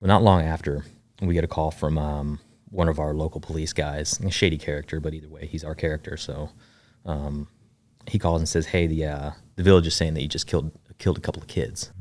Well, not long after, we get a call from one of our local police guys, a shady character, but either way, he's our character. So he calls and says, "Hey, the village is saying that you just killed a couple of kids."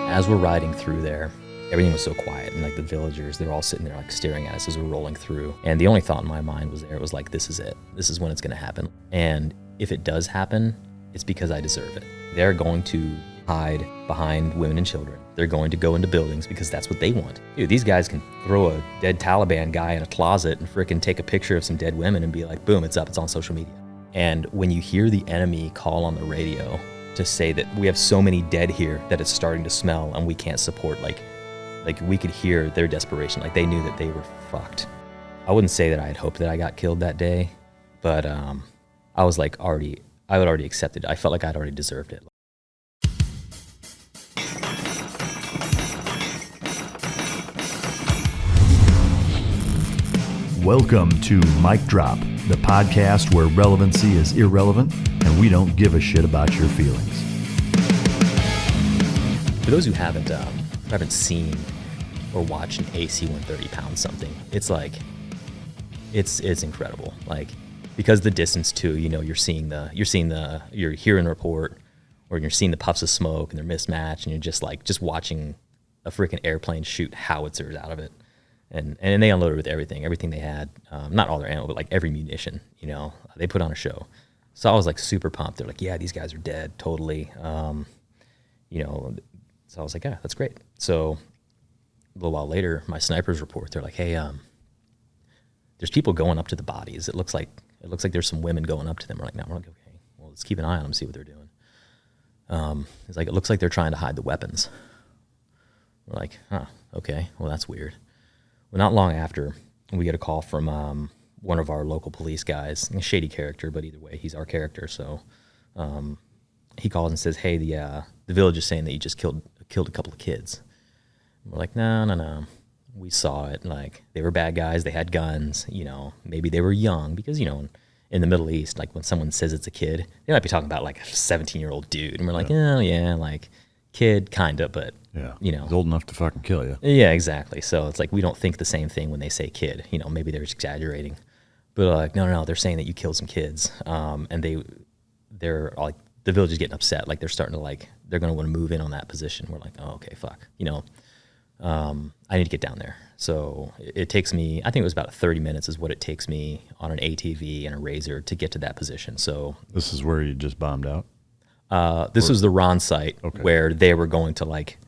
As we're riding through there, everything was so quiet, and like the villagers, they're all sitting there like staring at us as we're rolling through. And the only thought in my mind was it was like, this is it. This is when it's going to happen. And if it does happen, it's because I deserve it. They're going to hide behind women and children. They're going to go into buildings because that's what they want. Dude, these guys can throw a dead Taliban guy in a closet and frickin' take a picture of some dead women and be like, boom, it's up, it's on social media. And when you hear the enemy call on the radio to say that we have so many dead here that it's starting to smell and we can't support, like we could hear their desperation. Like they knew that they were fucked. I wouldn't say that I had hoped that I got killed that day, but I was like I had already accepted it. I felt like I'd already deserved it. Welcome to Mic Drop, the podcast where relevancy is irrelevant and we don't give a shit about your feelings. For those who haven't seen or watched an AC-130 pound something, it's like, it's incredible. Like, because the distance too, you know, you're hearing a report, or you're seeing the puffs of smoke and they're mismatched, and you're just watching a freaking airplane shoot howitzers out of it. And they unloaded with everything they had, not all their ammo, but like every munition, you know, they put on a show. So I was like super pumped. They're like, yeah, these guys are dead, totally. You know, so I was like, yeah, that's great. So a little while later, my snipers report, they're like, hey, there's people going up to the bodies. It looks like there's some women going up to them. We're like, no, we're like, okay, well, let's keep an eye on them, see what they're doing. It's like, it looks like they're trying to hide the weapons. We're like, huh, okay, well, that's weird. Well, not long after, we get a call from one of our local police guys, a shady character, but either way, he's our character. So he calls and says, hey, the village is saying that you just killed a couple of kids. And we're like, no. We saw it. Like, they were bad guys. They had guns. You know, maybe they were young because, you know, in the Middle East, like when someone says it's a kid, they might be talking about like a 17-year-old dude. And we're like, oh, yeah, like kid, kind of, but, yeah, you know. He's old enough to fucking kill you. Yeah, exactly. So it's like we don't think the same thing when they say kid. You know, maybe they're exaggerating. But like, no, they're saying that you killed some kids. And they're like, the village is getting upset. Like they're starting to like, they're going to want to move in on that position. We're like, oh, okay, fuck. You know, I need to get down there. So it takes me, I think it was about 30 minutes is what it takes me on an ATV and a Razor to get to that position. So this is where you just bombed out? This was the Ron site, okay, where they were going to like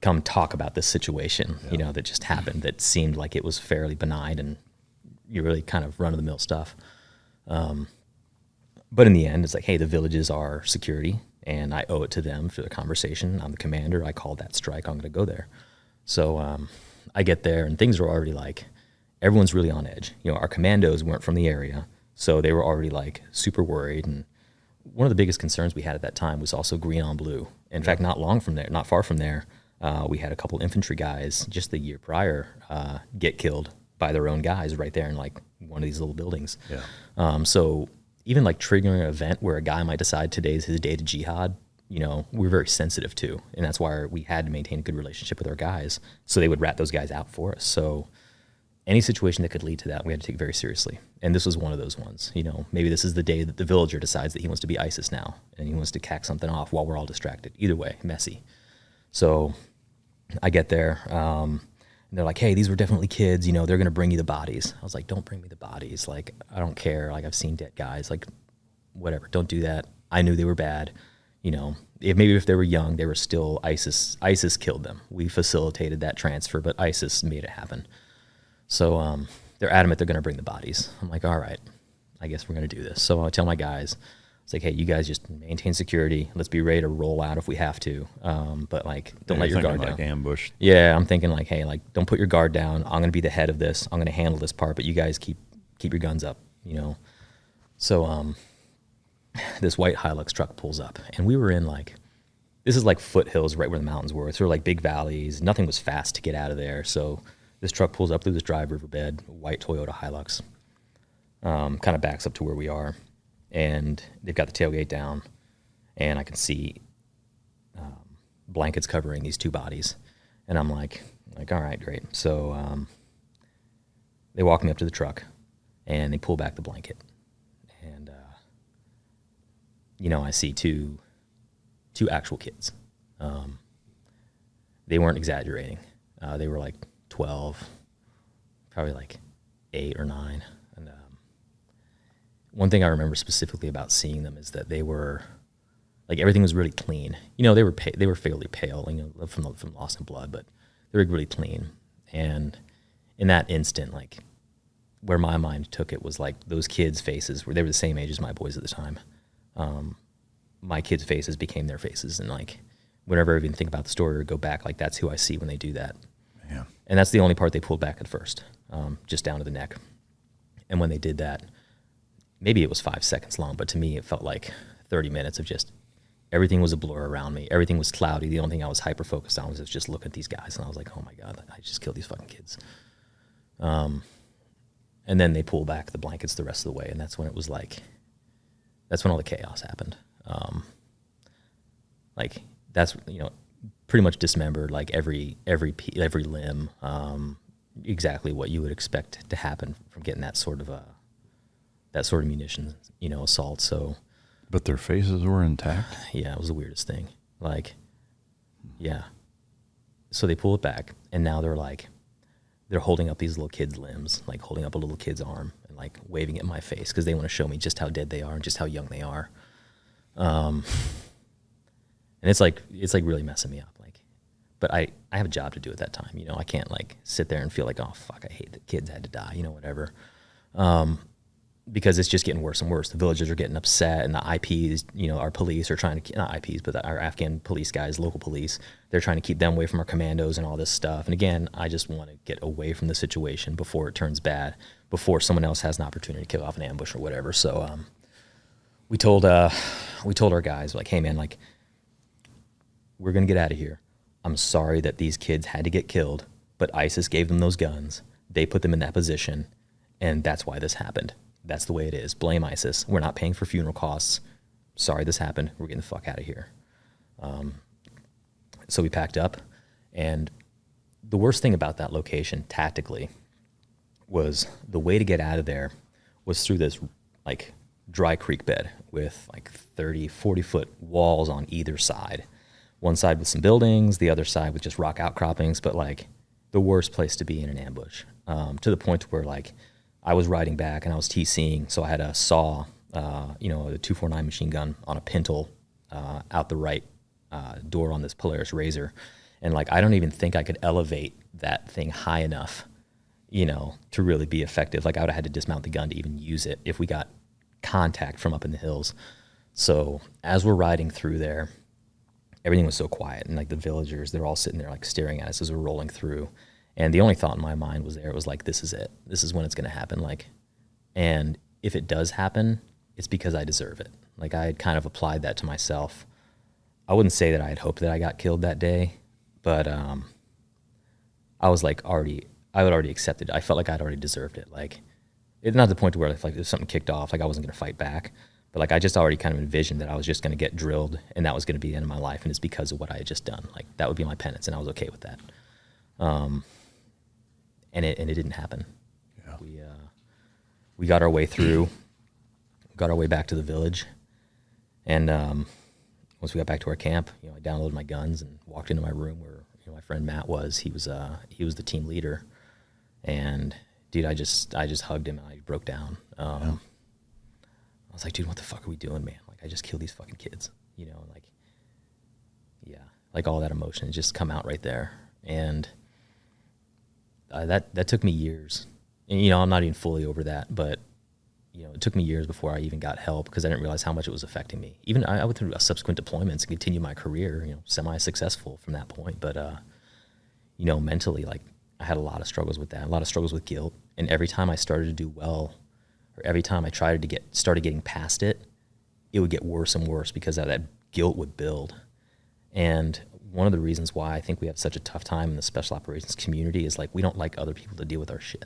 come talk about this situation, you know, that just happened that seemed like it was fairly benign and you really kind of run-of-the-mill stuff. But in the end, it's like, hey, the villages are security, and I owe it to them for the conversation. I'm the commander. I called that strike. I'm going to go there. So I get there, and things are already like, everyone's really on edge. You know, our commandos weren't from the area, so they were already like super worried. And one of the biggest concerns we had at that time was also green on blue. In fact, not far from there, we had a couple infantry guys just the year prior get killed by their own guys right there in like one of these little buildings. Yeah. So even like triggering an event where a guy might decide today's his day to jihad, you know, we're very sensitive to, and that's why we had to maintain a good relationship with our guys, so they would rat those guys out for us. So any situation that could lead to that, we had to take very seriously. And this was one of those ones. You know, maybe this is the day that the villager decides that he wants to be ISIS now, and he wants to cack something off while we're all distracted. Either way, messy. So I get there, and they're like, hey, these were definitely kids. You know, they're going to bring you the bodies. I was like, don't bring me the bodies. Like, I don't care. Like, I've seen dead guys. Like, whatever. Don't do that. I knew they were bad. You know, if they were young, they were still ISIS. ISIS killed them. We facilitated that transfer, but ISIS made it happen. So they're adamant they're going to bring the bodies. I'm like, all right, I guess we're going to do this. So I tell my guys, it's like, hey, you guys just maintain security. Let's be ready to roll out if we have to. But like, don't let your guard down. Like ambush. Yeah, I'm thinking like, hey, like, don't put your guard down. I'm going to be the head of this. I'm going to handle this part, but you guys keep your guns up, you know. So this white Hilux truck pulls up, and we were in like, this is like foothills right where the mountains were. So like big valleys. Nothing was fast to get out of there. So this truck pulls up through this dry riverbed, white Toyota Hilux, kind of backs up to where we are, and they've got the tailgate down, and I can see blankets covering these 2 bodies. And I'm like, all right, great. So they walk me up to the truck, and they pull back the blanket. And, I see two actual kids. They weren't exaggerating. They were like 12, probably like 8 or 9. And one thing I remember specifically about seeing them is that they were, like, everything was really clean. They were fairly pale, from loss in blood, but they were really clean. And in that instant, like, where my mind took it was like those kids' faces, they were the same age as my boys at the time. My kids' faces became their faces, and like, whenever I even think about the story or go back, like, that's who I see when they do that. Yeah. And that's the only part they pulled back at first, just down to the neck. And when they did that, maybe it was 5 seconds long, but to me it felt like 30 minutes of just, everything was a blur around me. Everything was cloudy. The only thing I was hyper-focused on was just look at these guys. And I was like, oh my God, I just killed these fucking kids. And then they pull back the blankets the rest of the way. And that's when it was like, that's when all the chaos happened. Like, that's, pretty much dismembered, like every limb, exactly what you would expect to happen from getting that sort of munition, assault. So, But their faces were intact? yeah, it was the weirdest thing. Like, yeah. So they pull it back, and now they're holding up these little kids' limbs, like holding up a little kid's arm and like waving it in my face because they want to show me just how dead they are and just how young they are. And it's like really messing me up. Like, but I have a job to do at that time. I can't like sit there and feel like, oh fuck, I hate that kids had to die, whatever. Because it's just getting worse and worse. The villagers are getting upset, and the IPs, our police are trying to, not IPs, but our Afghan police guys, local police, they're trying to keep them away from our commandos and all this stuff. And again, I just want to get away from the situation before it turns bad, before someone else has an opportunity to kill off an ambush or whatever. So we told our guys, like, hey man, like, we're going to get out of here. I'm sorry that these kids had to get killed, but ISIS gave them those guns. They put them in that position, and that's why this happened. That's the way it is. Blame ISIS. We're not paying for funeral costs. Sorry this happened. We're getting the fuck out of here. So we packed up, and the worst thing about that location tactically was the way to get out of there was through this like dry creek bed with like 30, 40-foot walls on either side. One side with some buildings, the other side with just rock outcroppings, but like the worst place to be in an ambush, to the point where like I was riding back and I was TCing, so I had a saw, a 249 machine gun on a pintle out the right door on this Polaris Razor, and like I don't even think I could elevate that thing high enough, to really be effective. Like I would have had to dismount the gun to even use it if we got contact from up in the hills. So as we're riding through there, everything was so quiet, and like the villagers, they're all sitting there like staring at us as we're rolling through. And the only thought in my mind was it was like, this is it. This is when it's going to happen. Like, and if it does happen, it's because I deserve it. Like I had kind of applied that to myself. I wouldn't say that I had hoped that I got killed that day, but I was like I had already accepted it. I felt like I'd already deserved it. Like, it's not the point to where like if something kicked off, like I wasn't going to fight back. But like I just already kind of envisioned that I was just going to get drilled, and that was going to be the end of my life, and it's because of what I had just done. Like that would be my penance, and I was okay with that. And it didn't happen. Yeah. We got our way through, got our way back to the village, and once we got back to our camp, I downloaded my guns and walked into my room where my friend Matt was. He was the team leader, and dude, I just hugged him and I broke down. I was like, dude, what the fuck are we doing, man? Like I just killed these fucking kids, like, yeah, like all that emotion just come out right there, and. That took me years. And, I'm not even fully over that, but, it took me years before I even got help because I didn't realize how much it was affecting me. Even I went through subsequent deployments and continued my career, semi-successful from that point. But, mentally, like, I had a lot of struggles with that, a lot of struggles with guilt. And every time I started to do well, or every time I tried to started getting past it, it would get worse and worse because that guilt would build. And one of the reasons why I think we have such a tough time in the special operations community is like we don't like other people to deal with our shit.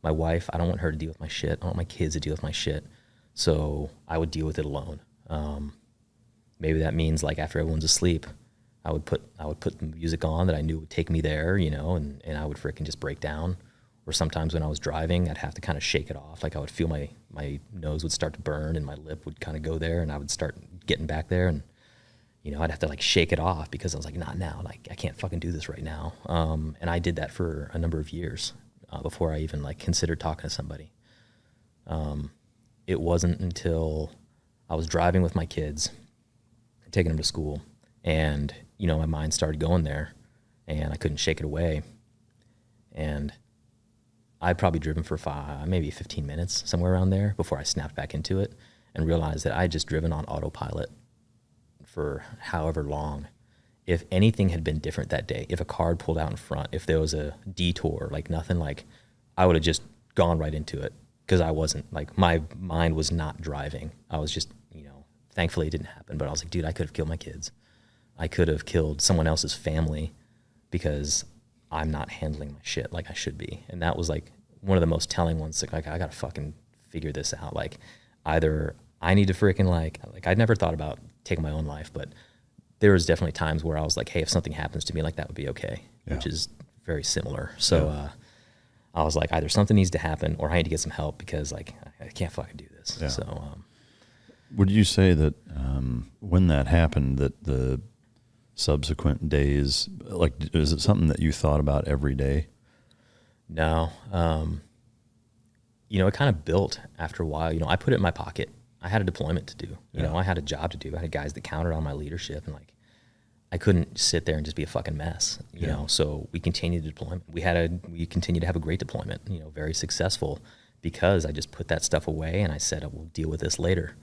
My wife, I don't want her to deal with my shit. I don't want my kids to deal with my shit. So I would deal with it alone. maybe that means like after everyone's asleep, I would put the music on that I knew would take me there, you know, and I would freaking just break down. Or sometimes when I was driving, I'd have to kind of shake it off. Like I would feel my nose would start to burn and my lip would kind of go there, and I would start getting back there, and you know, I'd have to like shake it off because I was like, not now, like I can't fucking do this right now. And I did that for a number of years before I even like considered talking to somebody. It wasn't until I was driving with my kids, taking them to school, and you know, my mind started going there, and I couldn't shake it away. And I'd probably driven for maybe 15 minutes, somewhere around there, before I snapped back into it and realized that I had just driven on autopilot for however long. If anything had been different that day, if a car had pulled out in front, if there was a detour, like nothing, like I would have just gone right into it, because I wasn't, like, my mind was not driving. I was just, you know, thankfully it didn't happen, but I was like, dude, I could have killed my kids. I could have killed someone else's family because I'm not handling my shit like I should be. And that was like one of the most telling ones. Like I gotta fucking figure this out. Like either I need to freaking like I'd never thought about taking my own life, but there was definitely times where I was like, hey, if something happens to me, like that would be okay, which is very similar. So I was like, either something needs to happen or I need to get some help because like I can't fucking do this. Yeah. So would you say that when that happened, that the subsequent days, like, is it something that you thought about every day? No. You know, it kind of built after a while. You know, I put it in my pocket. I had a deployment to do. You know, I had a job to do. I had guys that counted on my leadership, and like, I couldn't sit there and just be a fucking mess, you know? So we continued the deployment. We continued to have a great deployment, you know, very successful, because I just put that stuff away and I said, we'll deal with this later.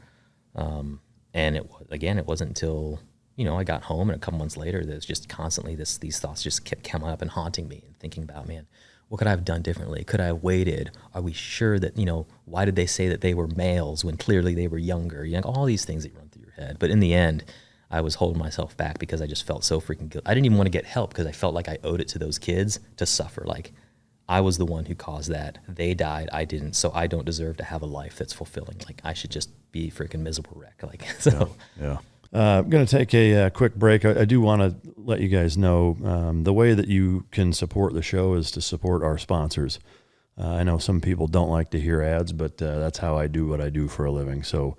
And it wasn't until, you know, I got home and a couple months later, there's just constantly these thoughts just kept coming up and haunting me and thinking about, man, what could I have done differently? Could I have waited? Are we sure that, you know, why did they say that they were males when clearly they were younger? You know, all these things that run through your head. But in the end, I was holding myself back because I just felt so freaking guilty. I didn't even want to get help because I felt like I owed it to those kids to suffer. Like I was the one who caused that. They died, I didn't. So I don't deserve to have a life that's fulfilling. Like I should just be a freaking miserable wreck. Like, so. Yeah. I'm going to take a quick break. I do want to let you guys know the way that you can support the show is to support our sponsors. I know some people don't like to hear ads, but that's how I do what I do for a living. So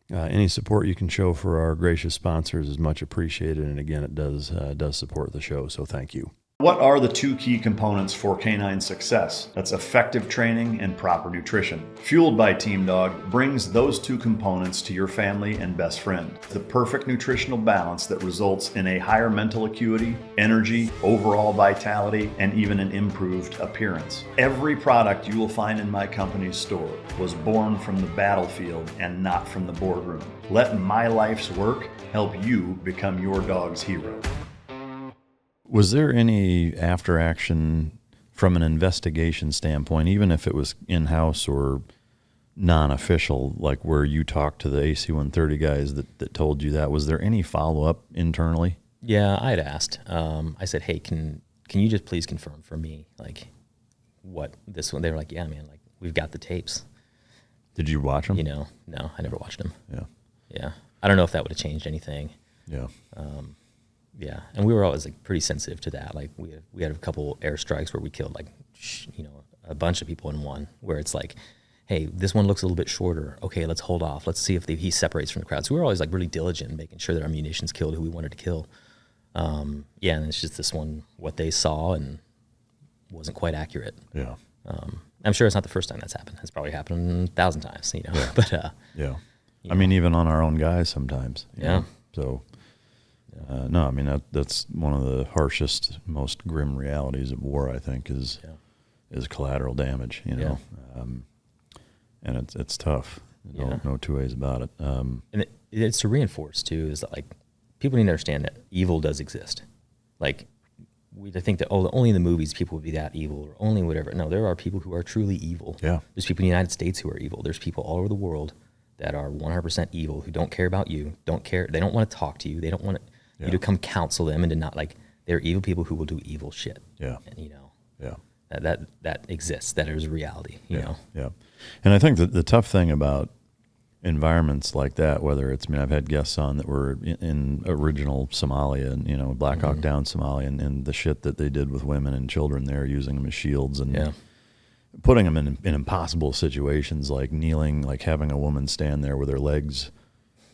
any support you can show for our gracious sponsors is much appreciated. And again, it does support the show. So thank you. What are the two key components for canine success? That's effective training and proper nutrition. Fueled by Team Dog brings those two components to your family and best friend. The perfect nutritional balance that results in a higher mental acuity, energy, overall vitality, and even an improved appearance. Every product you will find in my company's store was born from the battlefield and not from the boardroom. Let my life's work help you become your dog's hero. Was there any after action from an investigation standpoint, even if it was in-house or non-official, like where you talked to the AC-130 guys that told you that? Was there any follow-up internally? Yeah, I had asked. I said, hey, can you just please confirm for me, like, what this one? They were like, yeah, man, like, we've got the tapes. Did you watch them? You know, no, I never watched them. Yeah. Yeah. I don't know if that would have changed anything. Yeah. Yeah, and we were always like pretty sensitive to that. Like we had a couple airstrikes where we killed like a bunch of people in one. Where it's like, hey, this one looks a little bit shorter. Okay, let's hold off. Let's see if he separates from the crowd. So we were always like really diligent in making sure that our munitions killed who we wanted to kill. Yeah, and it's just this one, what they saw and wasn't quite accurate. Yeah. I'm sure it's not the first time that's happened. It's probably happened 1,000 times. You know. Yeah. But yeah. I mean, even on our own guys sometimes. Yeah. Know? So. No, I mean that's one of the harshest, most grim realities of war. I think is collateral damage. You know, and it's tough. No two ways about it. And it's to reinforce too is that like people need to understand that evil does exist. Like we think that only in the movies people would be that evil or only whatever. No, there are people who are truly evil. Yeah, there's people in the United States who are evil. There's people all over the world that are 100% evil who don't care about you. Don't care. They don't want to talk to you. They don't want you to come counsel them and to not like, they're evil people who will do evil shit. Yeah. And you know, that exists. That is reality, you know? Yeah. And I think that the tough thing about environments like that, whether it's, I mean, I've had guests on that were in original Somalia and, you know, Black Hawk Down Somalia, and the shit that they did with women and children there, using them as shields and putting them in impossible situations, like kneeling, like having a woman stand there with her legs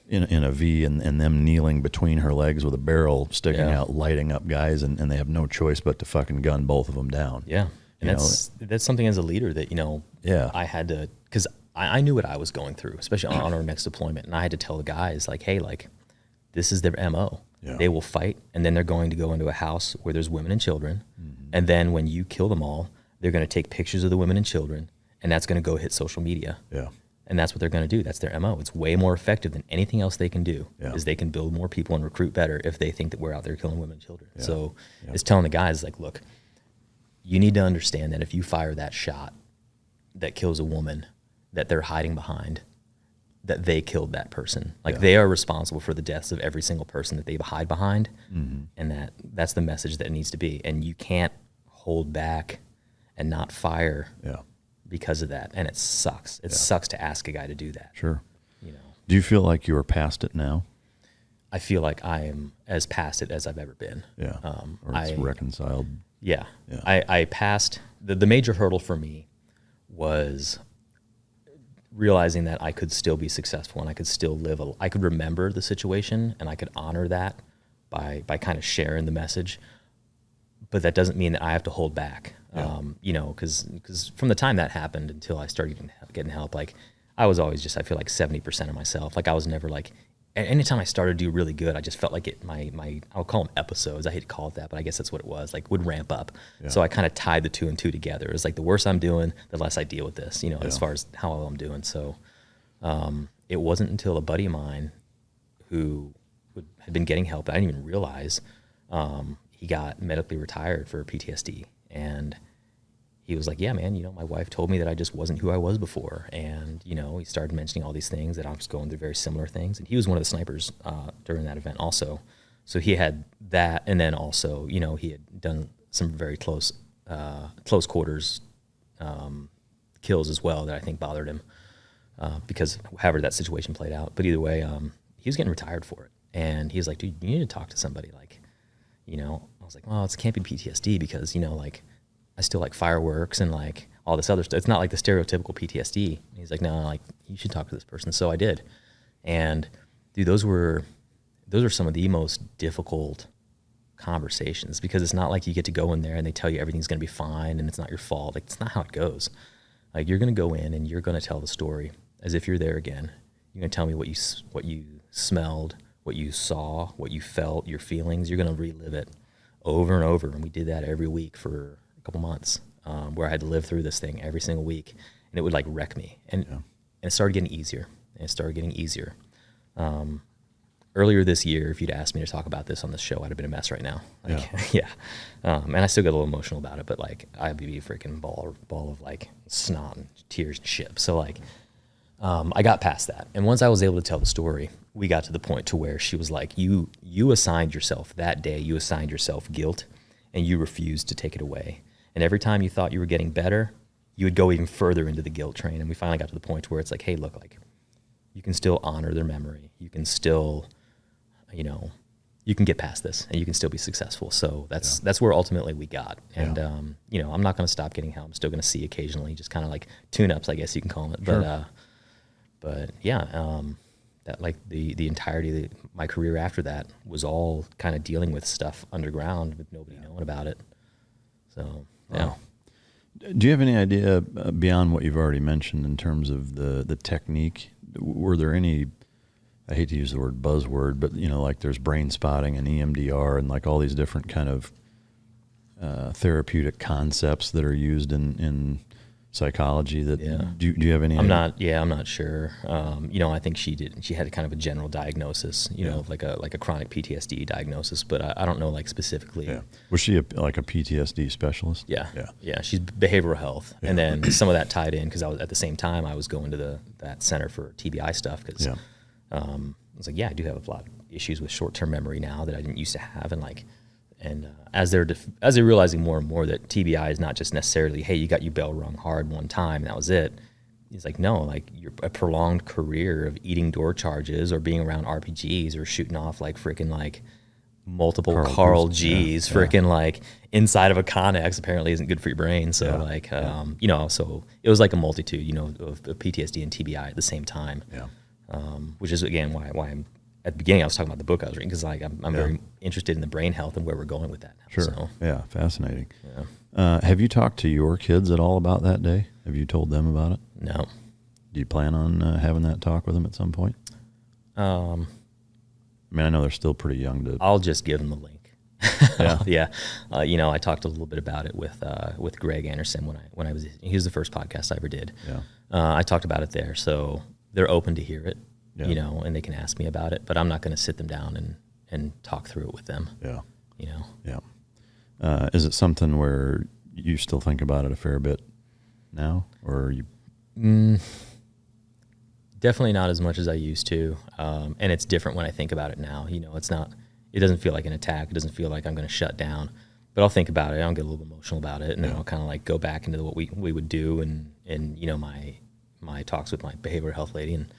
in a V and them kneeling between her legs with a barrel sticking out, lighting up guys, and they have no choice but to fucking gun both of them down. Yeah. And that's something as a leader that, you know, I had to, because I knew what I was going through, especially on our next deployment. And I had to tell the guys, like, hey, like, this is their MO. Yeah. They will fight, and then they're going to go into a house where there's women and children. Mm-hmm. And then when you kill them all, they're going to take pictures of the women and children, and that's going to go hit social media. Yeah. And that's what they're going to do. That's their MO. It's way more effective than anything else they can do, is they can build more people and recruit better if they think that we're out there killing women and children. Yeah. So it's telling the guys, like, look, you need to understand that if you fire that shot that kills a woman that they're hiding behind, that they killed that person. Like, they are responsible for the deaths of every single person that they hide behind. Mm-hmm. And that's the message that it needs to be. And you can't hold back and not fire because of that. And it sucks. It sucks to ask a guy to do that. Sure. You know. Do you feel like you are past it now? I feel like I am as past it as I've ever been. Yeah. Or it's reconciled. Yeah. I passed the major hurdle for me was realizing that I could still be successful and I could still live. I could remember the situation and I could honor that by kind of sharing the message. But that doesn't mean that I have to hold back. You know, because from the time that happened until I started getting help, like, I was always just, I feel like 70% of myself. Like, I was never like, anytime I started to do really good, I just felt like I'll call them episodes. I hate to call it that, but I guess that's what it was, like, would ramp up. Yeah. So I kind of tied the two and two together. It was like, the worse I'm doing, the less I deal with this, you know, as far as how well I'm doing. So it wasn't until a buddy of mine who had been getting help, I didn't even realize, he got medically retired for PTSD. And he was like, yeah, man, you know, my wife told me that I just wasn't who I was before. And, you know, he started mentioning all these things, that I was going through very similar things. And he was one of the snipers during that event also. So he had that. And then also, you know, he had done some very close quarters kills as well that I think bothered him because however that situation played out. But either way, he was getting retired for it. And he was like, dude, you need to talk to somebody. Like, you know, I was like, well, it can't be PTSD because, you know, like, I still like fireworks and like all this other stuff. It's not like the stereotypical PTSD. And he's like, no, like, you should talk to this person. So I did. And dude, those were some of the most difficult conversations because it's not like you get to go in there and they tell you everything's going to be fine and it's not your fault. Like, it's not how it goes. Like, you're going to go in and you're going to tell the story as if you're there again. You're going to tell me what you smelled, what you saw, what you felt, your feelings. You're going to relive it over and over. And we did that every week for couple months where I had to live through this thing every single week, and it would like wreck me. And it started getting easier. Earlier this year, if you'd asked me to talk about this on this show, I'd have been a mess right now. Like, and I still get a little emotional about it, but like, I'd be a freaking ball of like snot and tears and shit. So like, I got past that. And once I was able to tell the story, we got to the point to where she was like, you assigned yourself that day, you assigned yourself guilt, and you refused to take it away. And every time you thought you were getting better, you would go even further into the guilt train. And we finally got to the point where it's like, hey, look, like, you can still honor their memory. You can still, you know, you can get past this and you can still be successful. So that's where ultimately we got. And, you know, I'm not going to stop getting help. I'm still going to see occasionally, just kind of like tune-ups, I guess you can call it. Sure. But that like the entirety of my career after that was all kind of dealing with stuff underground with nobody knowing about it. So, Wow. Do you have any idea beyond what you've already mentioned in terms of the technique? Were there any, I hate to use the word buzzword, but, you know, like there's brain spotting and EMDR and like all these different kind of therapeutic concepts that are used in psychology that do you have any idea? I'm not sure. You know, I think she had kind of a general diagnosis, you know, like a chronic PTSD diagnosis, but I don't know like specifically. Was she like a PTSD specialist? Yeah. She's behavioral health. And then some of that tied in because I was at the same time I was going to that center for TBI stuff because I was like, I do have a lot of issues with short-term memory now that I didn't used to have. And as they're realizing more and more that TBI is not just necessarily, hey, you got your bell rung hard one time and that was it. he's like, no, like a prolonged career of eating door charges or being around RPGs or shooting off like freaking like multiple Carl G's freaking like inside of a Connex apparently isn't good for your brain. So like, you know, so it was like a multitude, you know, of PTSD and TBI at the same time. Which is again why I'm at the beginning I was talking about the book I was reading, because like I'm very interested in the brain health and where we're going with that now. Sure. So, yeah, fascinating. Have you talked to your kids at all about that day? Have you told them about it? No. Do you plan on having that talk with them at some point? I mean, I know they're still pretty young to. I'll just give them the link. Yeah. You know, I talked a little bit about it with Greg Anderson when I was. He was the first podcast I ever did. Yeah. I talked about it there, so they're open to hear it. Yeah. You know, and they can ask me about it, but I'm not going to sit them down and talk through it with them. Yeah. You know. Yeah. Is it something where you still think about it a fair bit now, or are you? Definitely not as much as I used to, and it's different when I think about it now. You know, it doesn't feel like an attack. It doesn't feel like I'm going to shut down, but I'll think about it. I'll get a little bit emotional about it, and then I'll kind of like go back into what we would do, and you know, my talks with my behavioral health lady, and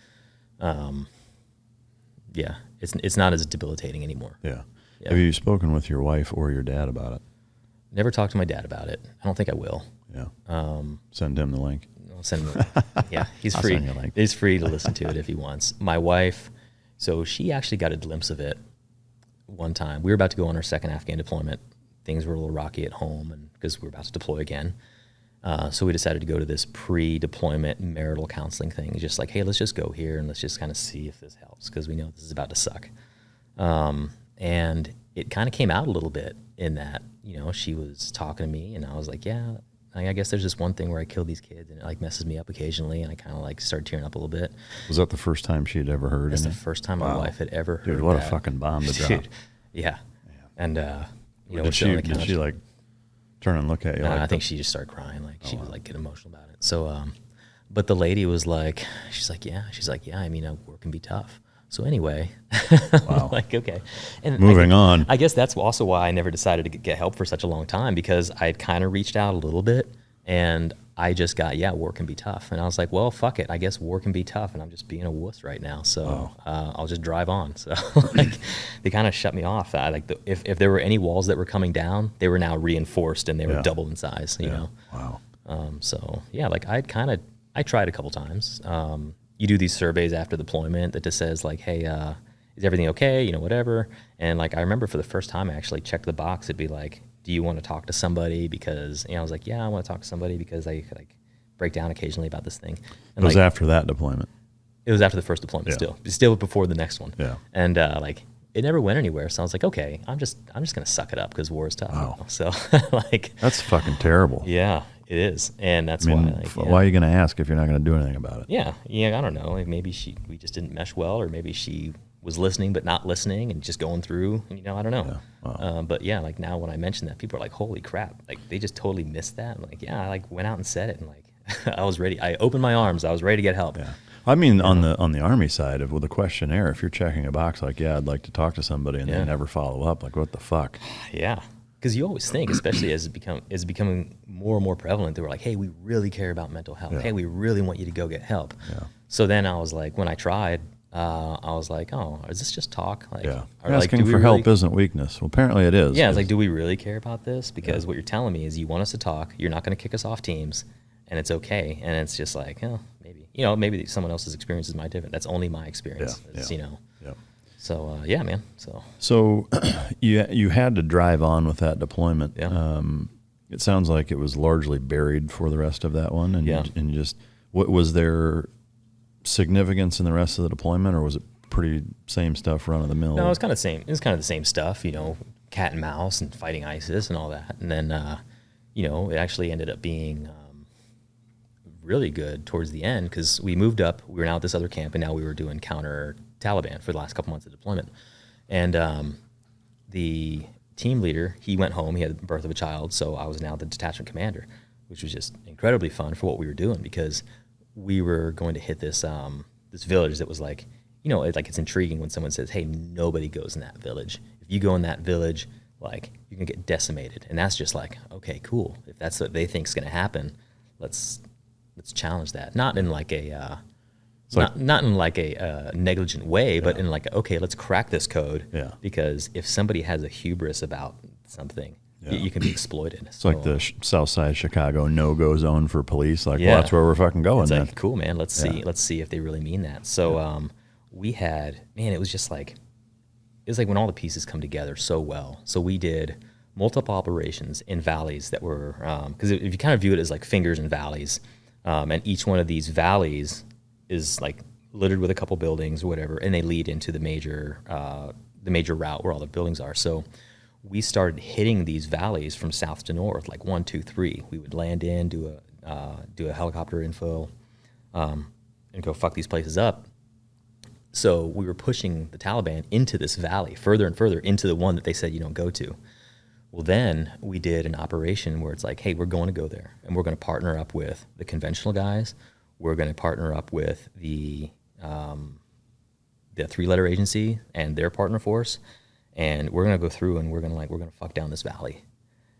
it's not as debilitating anymore. Yeah. Have you spoken with your wife or your dad about it? Never talked to my dad about it. I don't think I will. Yeah. Send him the link. I'll send him. Yeah, he's I'll free. send you a link. He's free to listen to it if he wants. My wife, so she actually got a glimpse of it one time. We were about to go on our second Afghan deployment. Things were a little rocky at home, and because we were about to deploy again. So we decided to go to this pre-deployment marital counseling thing. It's just like, hey, let's just go here and let's just kind of see if this helps, because we know this is about to suck. And it kind of came out a little bit in that, you know, she was talking to me and I was like, yeah, I guess there's just one thing where I kill these kids and it like messes me up occasionally, and I kind of like started tearing up a little bit. Was that the first time she had ever heard? That's the first time my wife had ever heard. Dude, what that. a fucking bomb to drop. Dude, yeah. And, you know, did she like turn and look at you? I think she just started crying. Like she was like getting emotional about it. So, but the lady was like, she's like, yeah, I mean, work can be tough. So anyway, wow. Like, okay. And moving on. I guess that's also why I never decided to get help for such a long time, because I had kind of reached out a little bit and I just got, work can be tough. And I was like, well, fuck it. I guess war can be tough and I'm just being a wuss right now. So I'll just drive on. So like they kind of shut me off. If there were any walls that were coming down, they were now reinforced and they were doubled in size, you know? Wow. So yeah, like I tried a couple times. You do these surveys after deployment that just says like, hey, is everything okay? You know, whatever. And like, I remember for the first time I actually checked the box. It'd be like, do you want to talk to somebody? Because, you know, I was like, yeah, I want to talk to somebody because I like break down occasionally about this thing. And it was like, after that deployment. It was after the first deployment still before the next one. Yeah. And like, it never went anywhere. So I was like, okay, I'm just going to suck it up because war is tough. Wow. You know? So like. That's fucking terrible. Yeah. It is, and that's why. Like, why are you going to ask if you're not going to do anything about it? Yeah, I don't know. Like maybe we just didn't mesh well, or maybe she was listening but not listening and just going through. You know, I don't know. Yeah. Wow. But yeah, like now when I mention that, people are like, "Holy crap!" Like they just totally missed that. I'm like, yeah, I like went out and said it, and like I was ready. I opened my arms. I was ready to get help. Yeah. I mean, on the Army side with the questionnaire, if you're checking a box like, yeah, I'd like to talk to somebody, and they never follow up, like, what the fuck? Yeah. Because you always think, especially as it's becoming more and more prevalent, they were like, hey, we really care about mental health. Yeah. Hey, we really want you to go get help. Yeah. So then I was like, when I tried, I was like, oh, is this just talk? Like, asking for help isn't weakness. Well, apparently it is. Yeah, I was like, do we really care about this? Because what you're telling me is you want us to talk, you're not going to kick us off teams, and it's okay. And it's just like, oh, maybe. You know, maybe someone else's experience is my different. That's only my experience. Yeah. You know. Yeah. So, yeah, man. So you had to drive on with that deployment. Yeah. It sounds like it was largely buried for the rest of that one. And just, what was there significance in the rest of the deployment, or was it pretty same stuff, run of the mill? No, it was kind of the same. It was kind of the same stuff, you know, cat and mouse and fighting ISIS and all that. And then, you know, it actually ended up being really good towards the end because we moved up. We were now at this other camp, and now we were doing Countertaliban for the last couple months of deployment. And the team leader, he went home. He had the birth of a child, so I was now the detachment commander, which was just incredibly fun for what we were doing because we were going to hit this this village that was like, you know, it's intriguing when someone says, hey, nobody goes in that village. If you go in that village, like, you're going to get decimated. And that's just like, okay, cool. If that's what they think is going to happen, let's challenge that. Not in like a not in like a negligent way, but in like, okay, let's crack this code. Yeah. Because if somebody has a hubris about something, you can be exploited. It's like the South Side Chicago no-go zone for police. Like, well, that's where we're fucking going. It's then. like, cool, man. Let's see if they really mean that. So we had, man, it was just like, it was like when all the pieces come together so well. So we did multiple operations in valleys that were, because if you kind of view it as like fingers and valleys, and each one of these valleys is like littered with a couple buildings or whatever, and they lead into the major route where all the buildings are. So we started hitting these valleys from south to north, like 1, 2, 3. We would land in, do a helicopter info, and go fuck these places up. So we were pushing the Taliban into this valley, further and further into the one that they said you don't go to. Well, then we did an operation where it's like, hey, we're going to go there, and we're going to partner up with the conventional guys. We're going to partner up with the 3-letter agency and their partner force, and we're going to go through and we're going to fuck down this valley.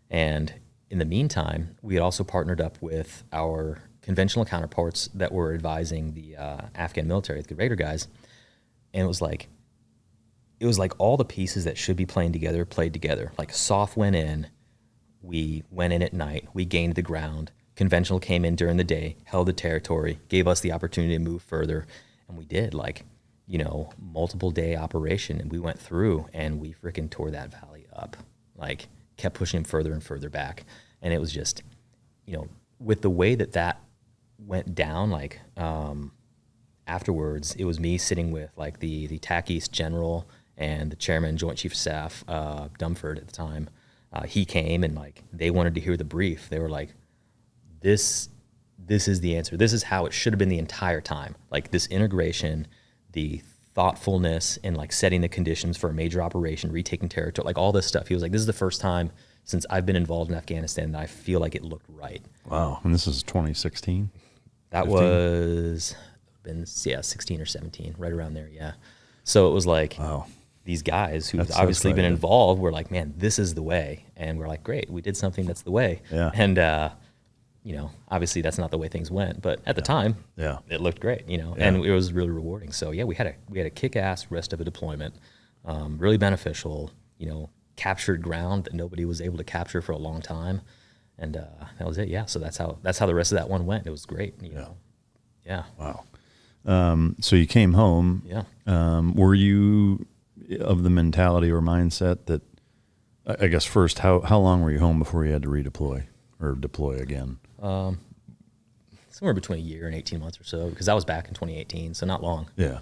And in the meantime, we had also partnered up with our conventional counterparts that were advising the Afghan military, the regular guys, and it was like all the pieces that should be playing together played together. Like SOF went in, we went in at night, we gained the ground. Conventional came in during the day, held the territory, gave us the opportunity to move further, and we did multiple day operation, and we went through and we freaking tore that valley up, like kept pushing them further and further back. And it was just, with the way that went down, like afterwards, it was me sitting with like the TAC East general and the chairman, Joint Chief of Staff, Dumford at the time. He came and like they wanted to hear the brief. They were like, this is the answer. This is how it should have been the entire time. Like this integration, the thoughtfulness in like setting the conditions for a major operation, retaking territory, like all this stuff. He was like, this is the first time since I've been involved in Afghanistan that I feel like it looked right. Wow. And this is 2016? That 15? was 16 or 17, right around there, yeah. So it was like, wow. These guys who've obviously been involved were like, man, this is the way. And we're like, great, we did something that's the way. Yeah. And, obviously that's not the way things went, but at the time, it looked great, and it was really rewarding. So yeah, we had a kick-ass rest of a deployment, really beneficial, captured ground that nobody was able to capture for a long time. And that was it. Yeah. So that's how the rest of that one went. It was great. Yeah. Wow. So you came home. Yeah. Were you of the mentality or mindset that, I guess first, how long were you home before you had to redeploy or deploy again? Somewhere between a year and 18 months or so, because I was back in 2018, so not long. Yeah.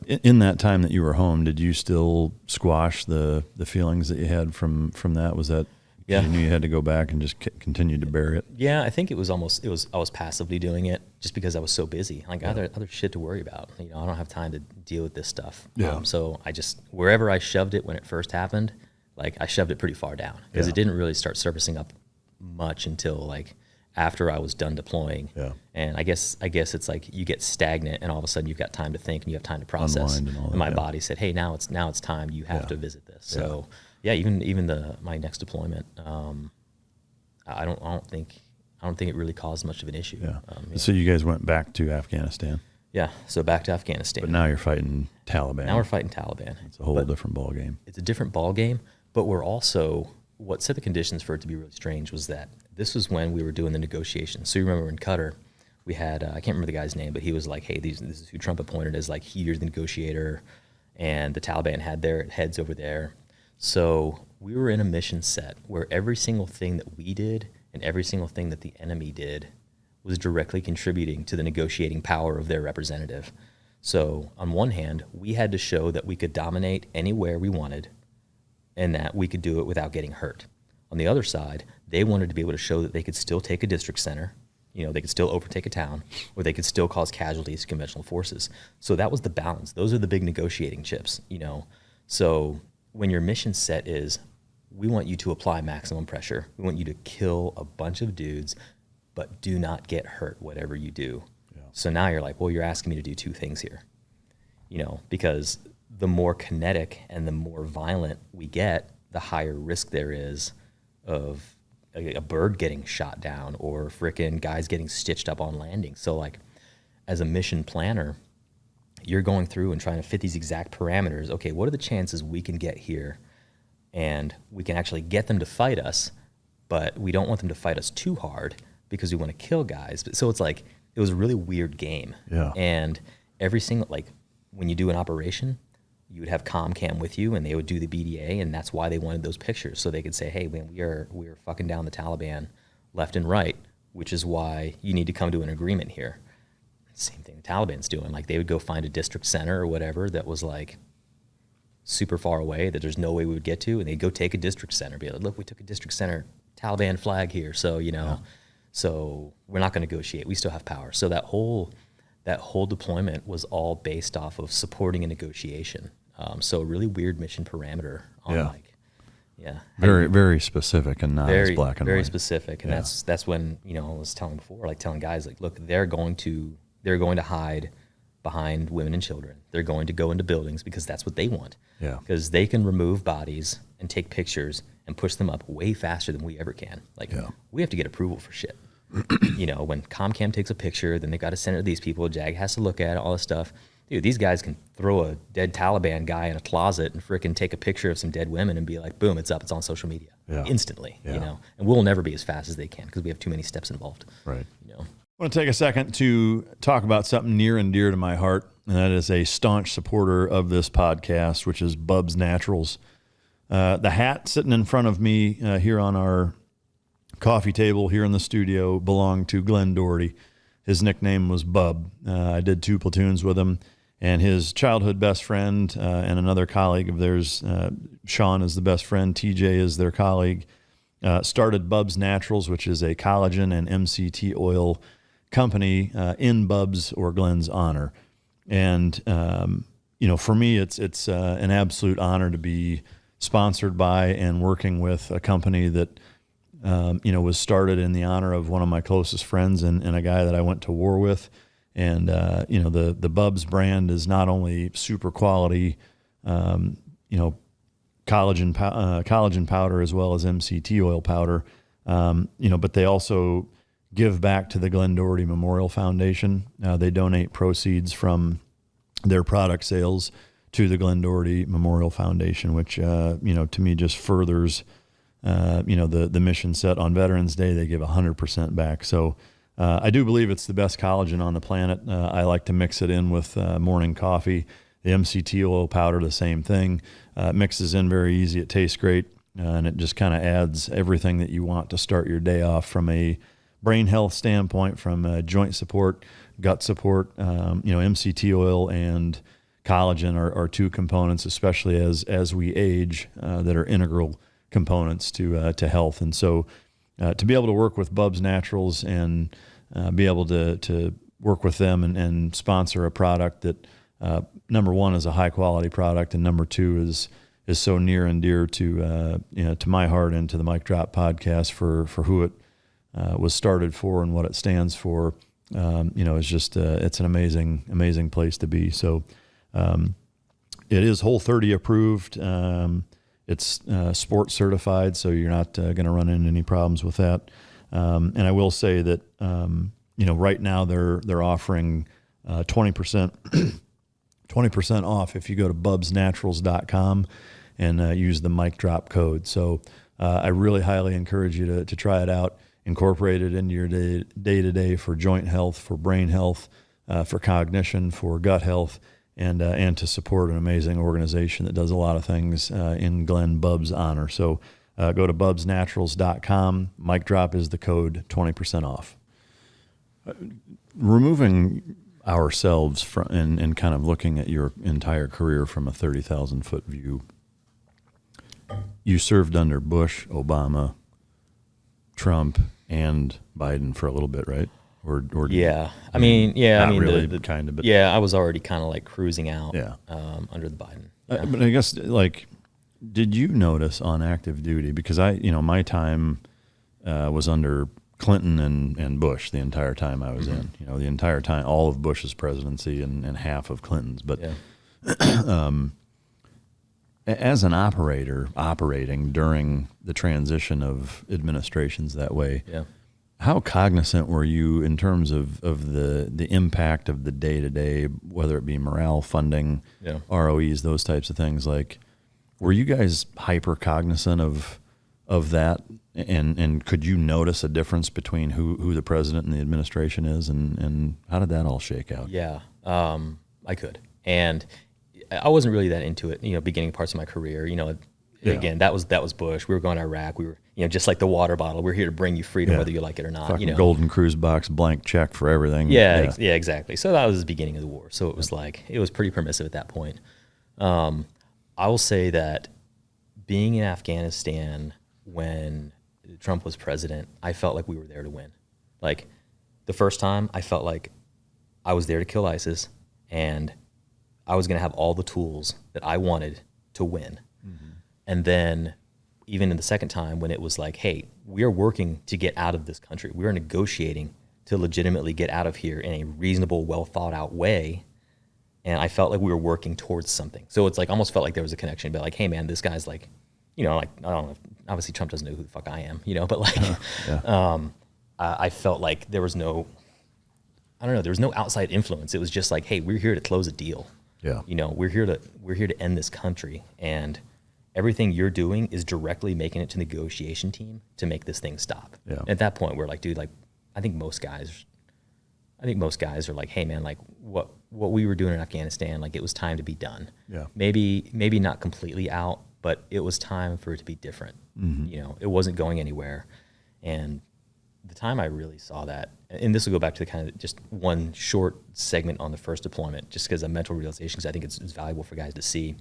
In that time that you were home, did you still squash the feelings that you had from that? Was that you knew you had to go back and just continue to bear it? Yeah, I think I was passively doing it just because I was so busy. Like other shit to worry about. I don't have time to deal with this stuff. Yeah. So I just, wherever I shoved it when it first happened, like I shoved it pretty far down because it didn't really start surfacing up much until like after I was done deploying. Yeah. And I guess it's like you get stagnant and all of a sudden you've got time to think and you have time to process. Unwind and all that, and my body said, hey, now it's time. You have to visit this. So even my next deployment, I don't think it really caused much of an issue. Yeah. So you guys went back to Afghanistan. Yeah. So back to Afghanistan. But now you're fighting Taliban. Now we're fighting Taliban. It's a whole different ball game. It's a different ball game, but we're also, what set the conditions for it to be really strange was that this was when we were doing the negotiations. So you remember in Qatar, we had, I can't remember the guy's name, but he was like, hey, this is who Trump appointed as like, he's the negotiator. And the Taliban had their heads over there. So we were in a mission set where every single thing that we did and every single thing that the enemy did was directly contributing to the negotiating power of their representative. So on one hand, we had to show that we could dominate anywhere we wanted and that we could do it without getting hurt. On the other side, they wanted to be able to show that they could still take a district center, they could still overtake a town, or they could still cause casualties to conventional forces. So that was the balance. Those are the big negotiating chips, So when your mission set is, we want you to apply maximum pressure. We want you to kill a bunch of dudes, but do not get hurt, whatever you do. Yeah. So now you're like, well, you're asking me to do two things here, because the more kinetic and the more violent we get, the higher risk there is of a bird getting shot down or frickin' guys getting stitched up on landing. So like as a mission planner, you're going through and trying to fit these exact parameters. Okay, what are the chances we can get here and we can actually get them to fight us, but we don't want them to fight us too hard because we want to kill guys. So it's like, it was a really weird game. Yeah. And every single, like when you do an operation, you would have ComCam with you and they would do the BDA, and that's why they wanted those pictures. So they could say, hey, man, we are fucking down the Taliban left and right, which is why you need to come to an agreement here. Same thing the Taliban's doing. Like they would go find a district center or whatever that was like super far away that there's no way we would get to, and they'd go take a district center, be like, look, we took a district center, Taliban flag here. So, you know, so we're not going to negotiate. We still have power. So that whole deployment was all based off of supporting a negotiation. So a really weird mission parameter on very, very specific and not very, as black and very white. specific. And that's when, you know, I was telling before, like telling guys like, look, they're going to hide behind women and children. They're going to go into buildings because that's what they want. Yeah. Because they can remove bodies and take pictures and push them up way faster than we ever can. Like we have to get approval for shit. You know, when ComCam takes a picture, then they got to send it to these people. JAG has to look at it, all this stuff. Dude, these guys can throw a dead Taliban guy in a closet and frickin' take a picture of some dead women and be like, boom, it's up, it's on social media instantly. You know, and we'll never be as fast as they can because we have too many steps involved. Right. You know. I want to take a second to talk about something near and dear to my heart, and that is a staunch supporter of this podcast, which is Bubs Naturals. The hat sitting in front of me here on our coffee table here in the studio belonged to Glenn Doherty. His nickname was Bub. I did 2 platoons with him, and his childhood best friend and another colleague of theirs, Sean is the best friend, TJ is their colleague, started Bubs Naturals, which is a collagen and MCT oil company in Bub's or Glenn's honor. And, you know, for me, it's an absolute honor to be sponsored by and working with a company that, you know, was started in the honor of one of my closest friends and a guy that I went to war with. And, you know, the Bubs brand is not only super quality, you know, collagen powder as well as MCT oil powder, you know, but they also give back to the Glenn Doherty Memorial Foundation. They donate proceeds from their product sales to the Glenn Doherty Memorial Foundation, which, you know, to me just furthers, you know, the mission set on Veterans Day. They give 100% back. So I do believe it's the best collagen on the planet. I like to mix it in with morning coffee. The MCT oil powder, the same thing. It mixes in very easy. It tastes great, and it just kind of adds everything that you want to start your day off from a brain health standpoint, from joint support, gut support. You know, MCT oil and collagen are 2 components, especially as we age, that are integral components to health. And so to be able to work with Bubs Naturals and be able to work with them and sponsor a product that number 1 is a high quality product, and number 2 is so near and dear to you know, to my heart and to the Mic Drop podcast for who it was started for and what it stands for. You know, it's just it's an amazing place to be. So it is Whole30 approved. It's sports certified, so you're not going to run into any problems with that. And I will say that you know, right now they're offering 20% 20% off if you go to bubsnaturals.com and use the Mic Drop code. So I really highly encourage you to try it out, incorporate it into your day-to-day for joint health, for brain health, for cognition, for gut health, and to support an amazing organization that does a lot of things in Glenn Bub's honor. So go to bubsnaturals.com. Mic Drop is the code, 20% off. Removing ourselves from and kind of looking at your entire career from a 30,000-foot view, you served under Bush, Obama, Trump, and Biden for a little bit, right? Or yeah, I mean, yeah, I mean, really, the kind of, but yeah, I was already kind of like cruising out, Yeah. Under the Biden. Yeah. But I guess, like, did you notice on active duty? Because my time was under Clinton and Bush the entire time I was in. You know, the entire time, all of Bush's presidency and half of Clinton's. But As an operator operating during the transition of administrations that way, Yeah. how cognizant were you in terms of the impact of the day-to-day, whether it be morale, funding, Yeah. ROEs, those types of things? Like, were you guys hyper cognizant of that? And could you notice a difference between who the president and the administration is, and how did that all shake out? Yeah, I could. And I wasn't really that into it, beginning parts of my career. Again, that was Bush. We were going to Iraq. We were, just like the water bottle. We're here to bring you freedom, whether you like it or not. Fucking golden cruise box, blank check for everything. Yeah, exactly. So that was the beginning of the war. So it was it was pretty permissive at that point. I will say that being in Afghanistan when Trump was president, I felt like we were there to win. Like the first time, I felt like I was there to kill ISIS, and I was going to have all the tools that I wanted to win. Mm-hmm. And then even in the second time when it was like, hey, we are working to get out of this country. We are negotiating to legitimately get out of here in a reasonable, well thought out way. And I felt like we were working towards something. So it's almost felt like there was a connection, but like, hey man, this guy's I don't know, obviously Trump doesn't know who the fuck I am, but I felt like there was no outside influence. It was just like, hey, we're here to close a deal. Yeah. We're here to end this country, and everything you're doing is directly making it to the negotiation team to make this thing stop. Yeah. At that point, we're like, dude, I think most guys are like, hey man, what we were doing in Afghanistan, it was time to be done. Yeah. Maybe not completely out, but it was time for it to be different. Mm-hmm. It wasn't going anywhere. And the time I really saw that, and this will go back to the kind of just one short segment on the first deployment, just because of mental realization, because I think it's valuable for guys to see.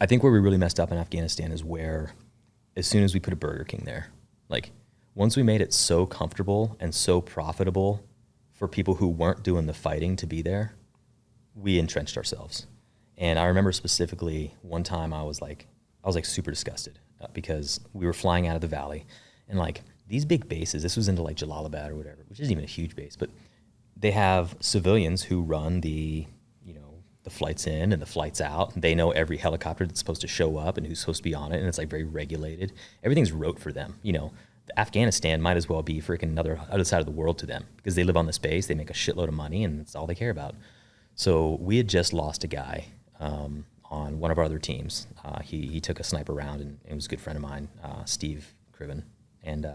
I think where we really messed up in Afghanistan is where, as soon as we put a Burger King there, once we made it so comfortable and so profitable for people who weren't doing the fighting to be there, we entrenched ourselves. And I remember specifically one time I was super disgusted because we were flying out of the valley, and these big bases, this was into Jalalabad or whatever, which isn't even a huge base, but they have civilians who run the flights in and the flights out. They know every helicopter that's supposed to show up and who's supposed to be on it, and it's very regulated. Everything's rote for them. Afghanistan might as well be freaking other side of the world to them, because they live on this base, they make a shitload of money, and that's all they care about. So we had just lost a guy on one of our other teams. He took a sniper round, and it was a good friend of mine, Steve Criven, and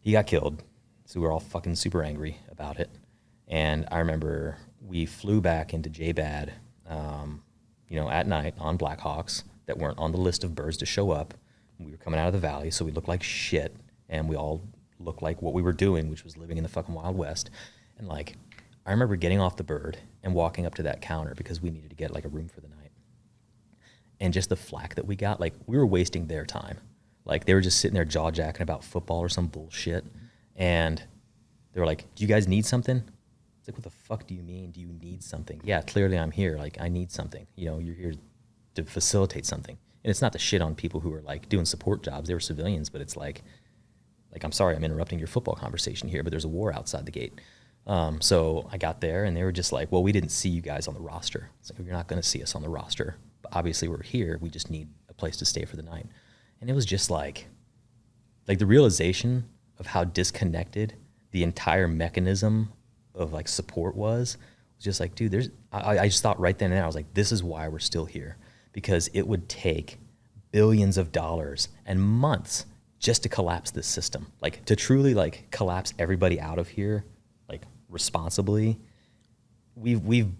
he got killed. So we were all fucking super angry about it. And I remember we flew back into JBAD, at night on Blackhawks that weren't on the list of birds to show up. We were coming out of the valley, so we looked like shit, and we all looked like what we were doing, which was living in the fucking Wild West. And I remember getting off the bird and walking up to that counter because we needed to get a room for the night. And just the flack that we got, we were wasting their time. They were just sitting there jaw-jacking about football or some bullshit. And they were like, do you guys need something? It's what the fuck do you mean? Do you need something? Yeah, clearly I'm here. I need something. You're here to facilitate something. And it's not to shit on people who are doing support jobs. They were civilians, but it's I'm sorry, I'm interrupting your football conversation here, but there's a war outside the gate. So I got there, and they were just well, we didn't see you guys on the roster. It's you're not going to see us on the roster. But obviously we're here. We just need a place to stay for the night. And it was just the realization of how disconnected the entire mechanism of support was just dude, I just thought right then and there, I was this is why we're still here. Because it would take billions of dollars and months just to collapse this system. To truly collapse everybody out of here, responsibly. We've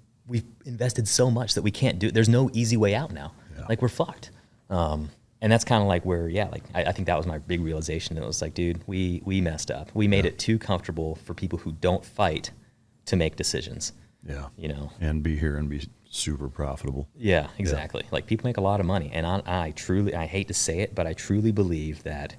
invested so much that we can't do it. There's no easy way out now. Yeah. We're fucked. And that's kind of where, I think that was my big realization. It was dude, we messed up. We made it too comfortable for people who don't fight to make decisions. Yeah. And be here and be super profitable. Yeah, exactly. Yeah. People make a lot of money, and I hate to say it, but I truly believe that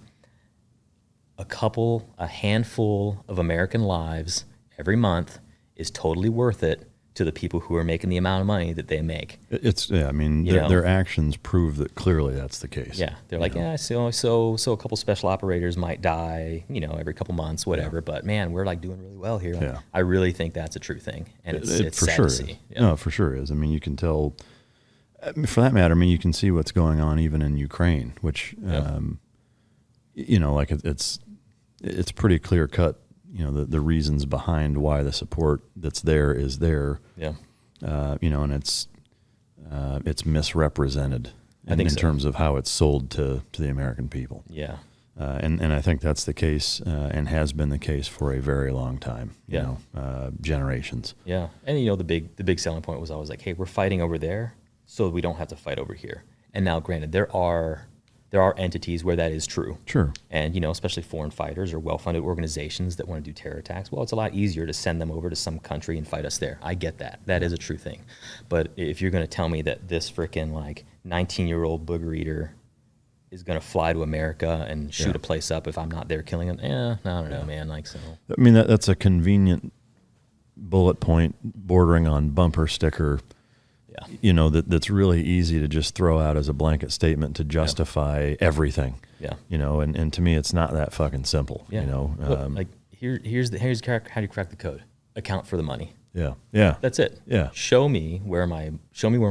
a handful of American lives every month is totally worth it to the people who are making the amount of money that they make. Their actions prove that clearly that's the case. Yeah, they're so a couple special operators might die, every couple months, whatever. Yeah. But man, we're doing really well here. Yeah. I really think that's a true thing, and it's for sad sure to see. Yeah. No, for sure is. You can tell. For that matter, I mean, you can see what's going on even in Ukraine, which, like it's pretty clear cut, the reasons behind why the support that's there is there. Yeah. And it's misrepresented in so. terms of how it's sold to the American people. Yeah. And I think that's the case and has been the case for a very long time, generations. Yeah. And, the big selling point was always like, hey, we're fighting over there so we don't have to fight over here. And now, granted, there are entities where that is true. Sure. And, especially foreign fighters or well-funded organizations that want to do terror attacks. Well, it's a lot easier to send them over to some country and fight us there. I get that. That is a true thing. But if you're going to tell me that this freaking 19-year-old booger eater is going to fly to America and shoot a place up if I'm not there killing them, I don't know, man. So. I mean, that's a convenient bullet point bordering on bumper sticker. Yeah. That's really easy to just throw out as a blanket statement to justify everything. Yeah. And to me, it's not that fucking simple. Yeah. Look, here's how do you crack the code? Account for the money. Yeah. Yeah. That's it. Yeah. Show me where my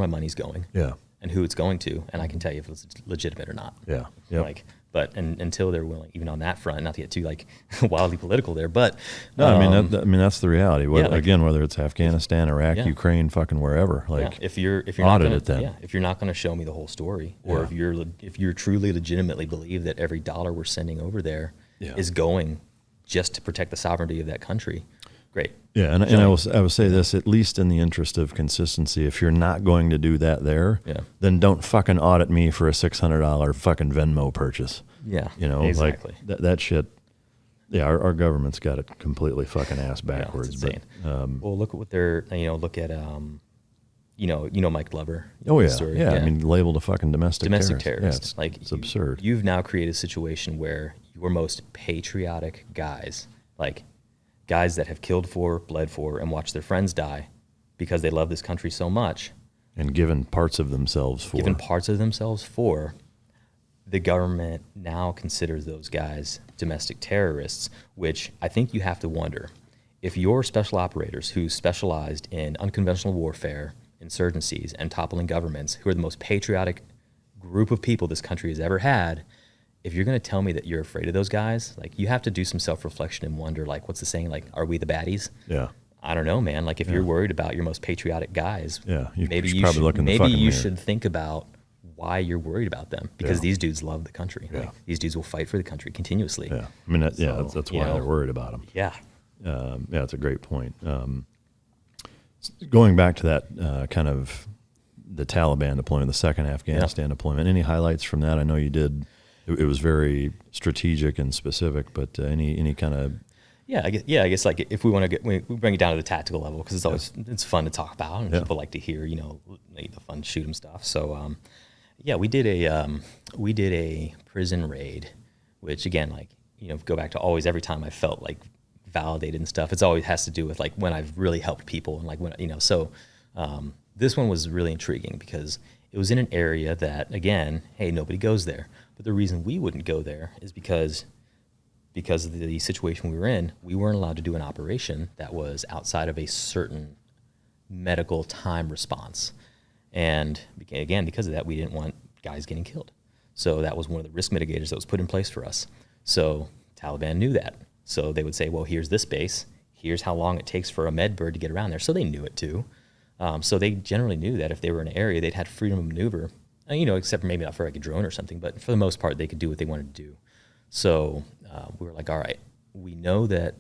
money's going. Yeah. And who it's going to, and I can tell you if it's legitimate or not. Yeah. Yep. But until they're willing, even on that front, not to get too wildly political there, but no, I mean that's the reality. Whether it's Afghanistan, Iraq, Ukraine, fucking wherever. If you're audit it then. if you're not going to show me the whole story, or if you're truly legitimately believe that every dollar we're sending over there is going just to protect the sovereignty of that country, great. Yeah, and I will say this, at least in the interest of consistency, if you're not going to do that there, then don't fucking audit me for a $600 fucking Venmo purchase. Yeah, exactly. That shit. Yeah, our government's got it completely fucking ass backwards. It's insane. Well, look at what they're. Look at Mike Glover. Oh yeah, story. I mean, labeled a fucking domestic terrorist. Yeah, it's absurd. You've now created a situation where your most patriotic guys, guys that have killed for, bled for, and watched their friends die because they love this country so much. And given parts of themselves for. The government now considers those guys domestic terrorists, which I think you have to wonder. If your special operators who specialized in unconventional warfare, insurgencies, and toppling governments, who are the most patriotic group of people this country has ever had, if you're going to tell me that you're afraid of those guys, you have to do some self-reflection and wonder, what's the saying? Are we the baddies? Yeah. I don't know, man. If you're worried about your most patriotic guys, maybe you should think about why you're worried about them, because these dudes love the country. These dudes will fight for the country continuously. Yeah. I mean, that's why they're worried about them. Yeah. That's a great point. Going back to that kind of the Taliban deployment, the second Afghanistan deployment, any highlights from that? I know you did. It was very strategic and specific, but any kind of I guess if we want to we bring it down to the tactical level, because it's fun to talk about and people like to hear the fun shoot 'em stuff. So we did a prison raid, which again go back to always every time I felt validated and stuff. It's always has to do with when I've really helped people and when so this one was really intriguing because it was in an area that again, hey, nobody goes there. But the reason we wouldn't go there is because of the situation we were in, we weren't allowed to do an operation that was outside of a certain medical time response. And again, because of that, we didn't want guys getting killed. So that was one of the risk mitigators that was put in place for us. So Taliban knew that. So they would say, well, here's this base. Here's how long it takes for a med bird to get around there. So they knew it too. So they generally knew that if they were in an area, they'd had freedom of maneuver, except maybe not for a drone or something, but for the most part, they could do what they wanted to do. So we were all right, we know that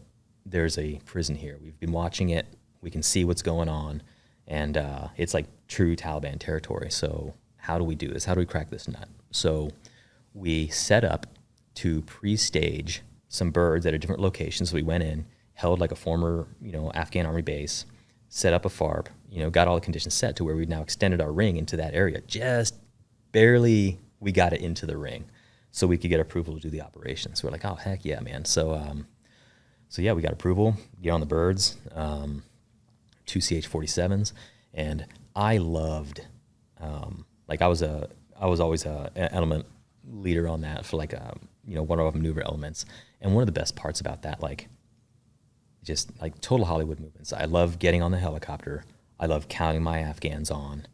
there's a prison here. We've been watching it. We can see what's going on. And it's true Taliban territory. So how do we do this? How do we crack this nut? So we set up to pre-stage some birds at a different location. So we went in, held a former, Afghan army base, set up a FARP, got all the conditions set to where we've now extended our ring into that area. Just barely we got it into the ring so we could get approval to do the operation. So we're oh, heck yeah, man. So we got approval, get on the birds, 2 CH-47s. And I loved, I was always an element leader on that for one of our maneuver elements. And one of the best parts about that, just total Hollywood movements. I love getting on the helicopter. I love counting my Afghans on.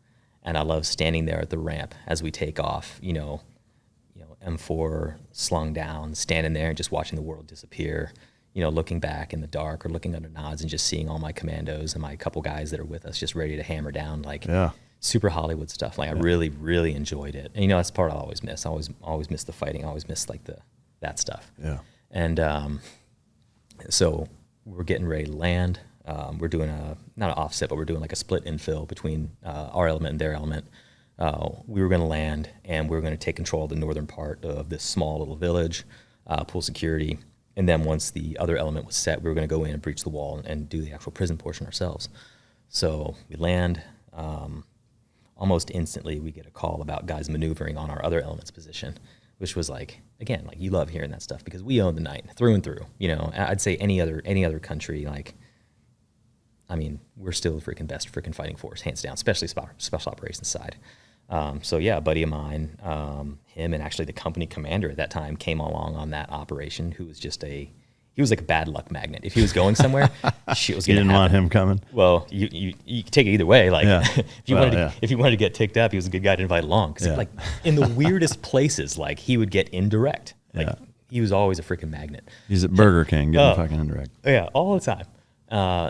And I love standing there at the ramp as we take off, M4 slung down, standing there and just watching the world disappear, looking back in the dark or looking under nods and just seeing all my commandos and my couple guys that are with us just ready to hammer down, like super Hollywood stuff. Like I really, really enjoyed it. And, that's the part I always miss. I always miss the fighting. I always miss like that stuff. Yeah. And so we're getting ready to land. We're doing not an offset, but we're doing like a split infill between our element and their element. We were going to land, and we were going to take control of the northern part of this small little village, pull security, and then once the other element was set, we were going to go in and breach the wall and do the actual prison portion ourselves. So we land. Almost instantly, we get a call about guys maneuvering on our other element's position, which was like, again, like you love hearing that stuff because we own the night through and through. I'd say any other country, like, I mean, we're still the freaking best freaking fighting force, hands down, especially special operations side. So yeah, a buddy of mine, him and actually the company commander at that time came along on that operation, who was he was like a bad luck magnet. If he was going somewhere, shit was going to happen. You didn't want him coming? Well, you could take it either way. Like if you wanted to get ticked up, he was a good guy to invite along. Because like in the weirdest places, like he would get indirect. Like he was always a freaking magnet. He's at Burger King getting fucking indirect. Yeah, all the time.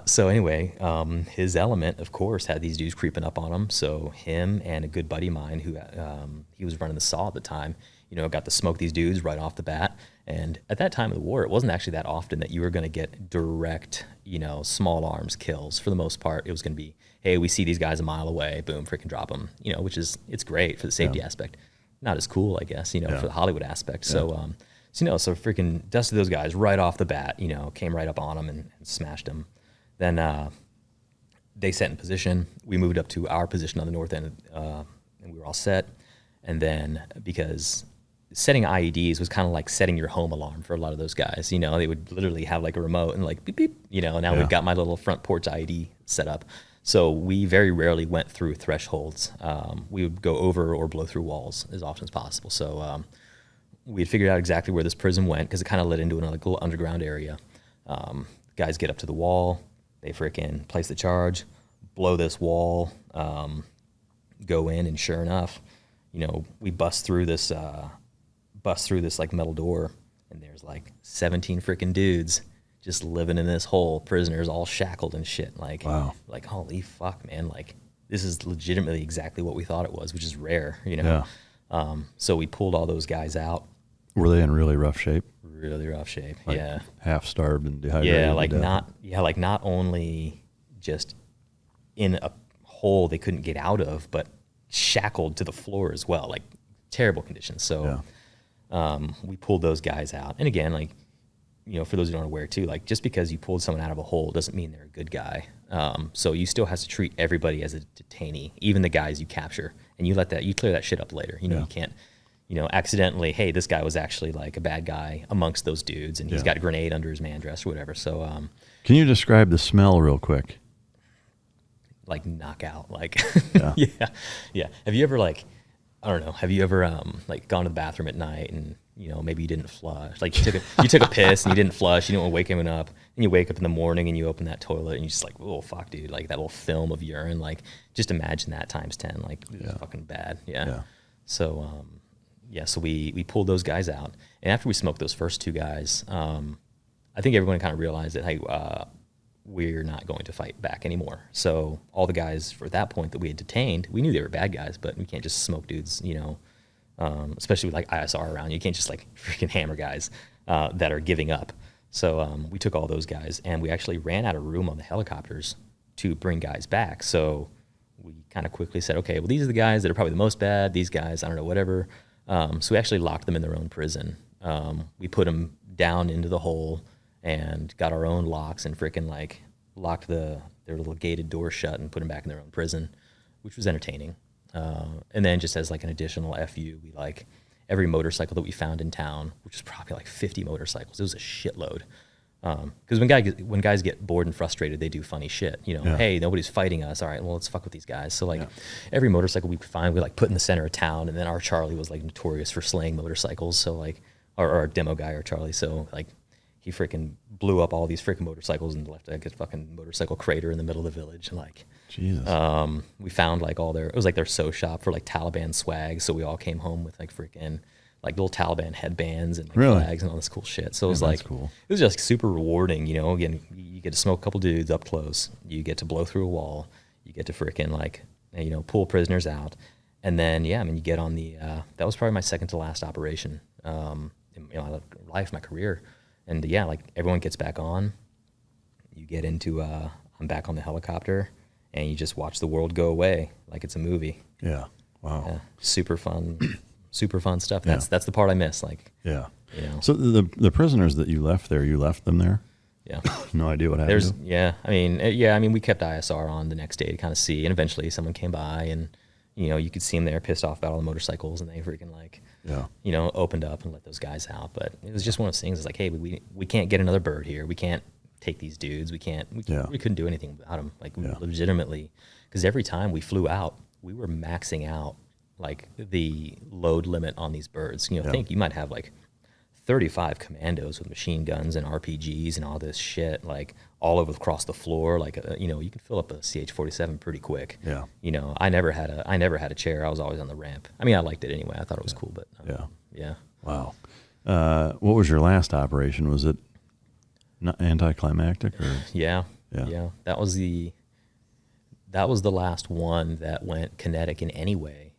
So anyway, his element, of course, had these dudes creeping up on him. So him and a good buddy of mine who he was running the SAW at the time, got to smoke these dudes right off the bat. And at that time of the war, it wasn't actually that often that you were going to get direct, small arms kills. For the most part, it was going to be, hey, we see these guys a mile away, boom, freaking drop them, it's great for the safety aspect. Not as cool, I guess, for the Hollywood aspect. So, so freaking dusted those guys right off the bat, came right up on them and smashed them. Then they set in position. We moved up to our position on the north end, and we were all set. And then because setting IEDs was kind of like setting your home alarm for a lot of those guys. They would literally have like a remote and like beep, beep, now we've got my little front porch IED set up. So we very rarely went through thresholds. We would go over or blow through walls as often as possible. So we had figured out exactly where this prison went because it kind of led into another little underground area. Guys get up to the wall. They freaking place the charge, blow this wall, go in, and sure enough, we bust through this like metal door, and there's like 17 freaking dudes just living in this hole, prisoners all shackled and shit. Like, wow. Like holy fuck, man! Like this is legitimately exactly what we thought it was, which is rare, So we pulled all those guys out. Were they in really rough shape? Really rough shape, like yeah. Half starved and dehydrated. Not only just in a hole they couldn't get out of, but shackled to the floor as well, like terrible conditions. So we pulled those guys out. And again, like, for those who aren't aware too, like just because you pulled someone out of a hole doesn't mean they're a good guy. So you still have to treat everybody as a detainee, even the guys you capture, and you clear that shit up later. You can't, accidentally, hey, this guy was actually like a bad guy amongst those dudes, and he's got a grenade under his man dress or whatever. So, can you describe the smell real quick? Like knockout, like, yeah. Have you ever like, I don't know, have you ever like gone to the bathroom at night and, maybe you didn't flush, like you took a piss and you didn't flush, you didn't want to wake anyone up, and you wake up in the morning and you open that toilet and you're just like, oh fuck, dude, like that little film of urine, like just imagine that times 10, like it's fucking bad. So, so we pulled those guys out, and after we smoked those first two guys, I think everyone kind of realized that, hey, we're not going to fight back anymore. So all the guys for that point that we had detained, we knew they were bad guys, but we can't just smoke dudes, especially with like ISR around. You can't just like freaking hammer guys that are giving up. So we took all those guys, and we actually ran out of room on the helicopters to bring guys back. So we kind of quickly said, okay, well, these are the guys that are probably the most bad. These guys, I don't know, whatever. So we actually locked them in their own prison. We put them down into the hole and got our own locks and freaking like locked their little gated door shut and put them back in their own prison, which was entertaining. And then just as like an additional FU, we like every motorcycle that we found in town, which was probably like 50 motorcycles. It was a shitload. Because when guys get bored and frustrated, they do funny shit. Hey, nobody's fighting us. All right, well, let's fuck with these guys. So like every motorcycle we could find, we like put in the center of town. And then our Charlie was like notorious for slaying motorcycles. So like our demo guy, our Charlie. So like he freaking blew up all these freaking motorcycles and left like a fucking motorcycle crater in the middle of the village. And like, Jesus. We found like it was like their sew shop for like Taliban swag. So we all came home with like freaking like little Taliban headbands and like Really? flags and all this cool shit. So it was that's like, cool. it was just super rewarding, you know. Again, you get to smoke a couple dudes up close. You get to blow through a wall. You get to freaking like, you know, pull prisoners out. And then, yeah, I mean, you get on the, that was probably my second to last operation in my life, my career. And yeah, like everyone gets back on. You get into, I'm back on the helicopter and you just watch the world go away like it's a movie. Yeah. Wow. Yeah, super fun stuff. That's the part I miss. Like, Yeah. you know, So the prisoners that you left there, you left them there? yeah. No idea what happened to them? I mean, we kept ISR on the next day to kind of see, and eventually someone came by and, you know, you could see them there pissed off about all the motorcycles, and they freaking like, Yeah. you know, opened up and let those guys out. But it was just one of those things. It's like, hey, we can't get another bird here. We can't take these dudes. We couldn't do anything without them. Like legitimately, because every time we flew out, we were maxing out like the load limit on these birds. You know, think you might have like 35 commandos with machine guns and RPGs and all this shit, like all over across the floor. Like, you know, you can fill up a CH-47 pretty quick. Yeah. You know, I never had a chair. I was always on the ramp. I mean, I liked it anyway. I thought it was cool, but yeah. Wow. What was your last operation? Was it not anticlimactic? Or? Yeah. That was the last one that went kinetic in any way.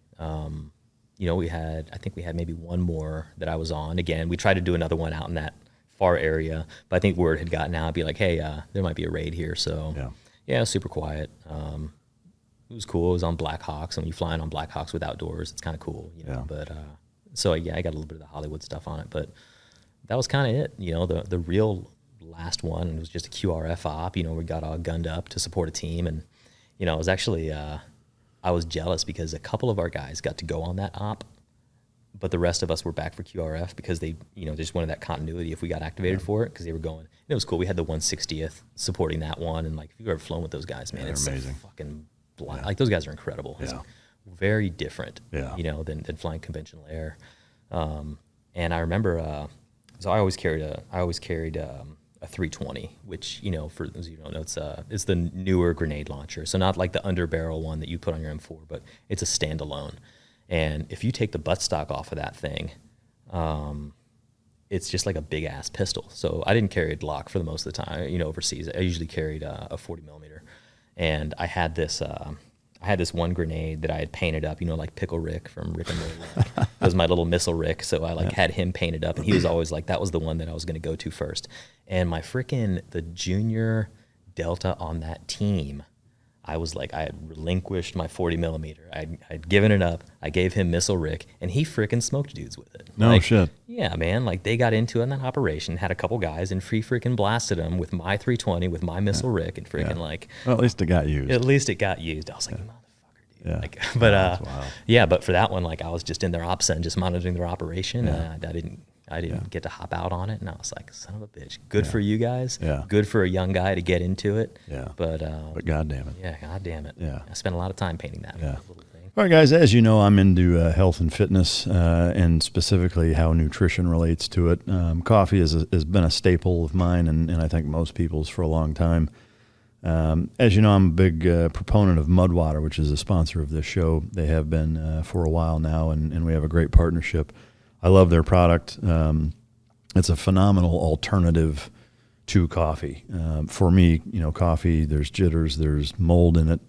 You know, I think we had maybe one more that I was on. Again, we tried to do another one out in that far area, but I think word had gotten out, be like, hey, there might be a raid here. So yeah, it was super quiet. It was cool. It was on Black Hawks, and when you're flying on Black Hawks with outdoors, it's kind of cool, you know. But so yeah, I got a little bit of the Hollywood stuff on it, but that was kind of it. You know, the real last one was just a QRF op. You know, we got all gunned up to support a team, and you know, it was actually I was jealous because a couple of our guys got to go on that op, but the rest of us were back for QRF because they, you know, they just wanted that continuity if we got activated for it, because they were going. And it was cool. We had the 160th supporting that one, and like if you've ever flown with those guys, man, it's amazing. Fucking blind. Like those guys are incredible. It's very different, you know, than flying conventional air. And I remember, so I always carried a 320, which, you know, for those of you who don't know, it's the newer grenade launcher. So not like the underbarrel one that you put on your M4, but it's a standalone. And if you take the buttstock off of that thing, it's just like a big ass pistol. So I didn't carry a Glock for the most of the time, you know, overseas. I usually carried a 40 millimeter. And I had this one grenade that I had painted up, you know, like Pickle Rick from Rick and Morty. It was my little missile Rick. So I like had him painted up, and he was always like, that was the one that I was going to go to first. And the junior Delta on that team, I was like, I had relinquished my 40 millimeter. I'd given it up. I gave him missile Rick, and he freaking smoked dudes with it. No shit. Yeah, man. Like they got into it in that operation, had a couple guys, and free freaking blasted them with my 320 with my missile Rick, and freaking like. Well, at least it got used. At least it got used. I was like, motherfucker, dude. Yeah. Like, but yeah, but for that one, like I was just in their ops and just monitoring their operation. I didn't get to hop out on it, and I was like, son of a bitch. Good for you guys. Yeah. Good for a young guy to get into it. Yeah. But God damn it. Yeah, God damn it. Yeah. I spent a lot of time painting that little thing. All right, guys, as you know, I'm into health and fitness, and specifically how nutrition relates to it. Coffee has been a staple of mine, and I think most people's for a long time. As you know, I'm a big proponent of Mudwater, which is a sponsor of this show. They have been for a while now, and we have a great partnership. I love their product. It's a phenomenal alternative to coffee. For me, you know, coffee, there's jitters, there's mold in it.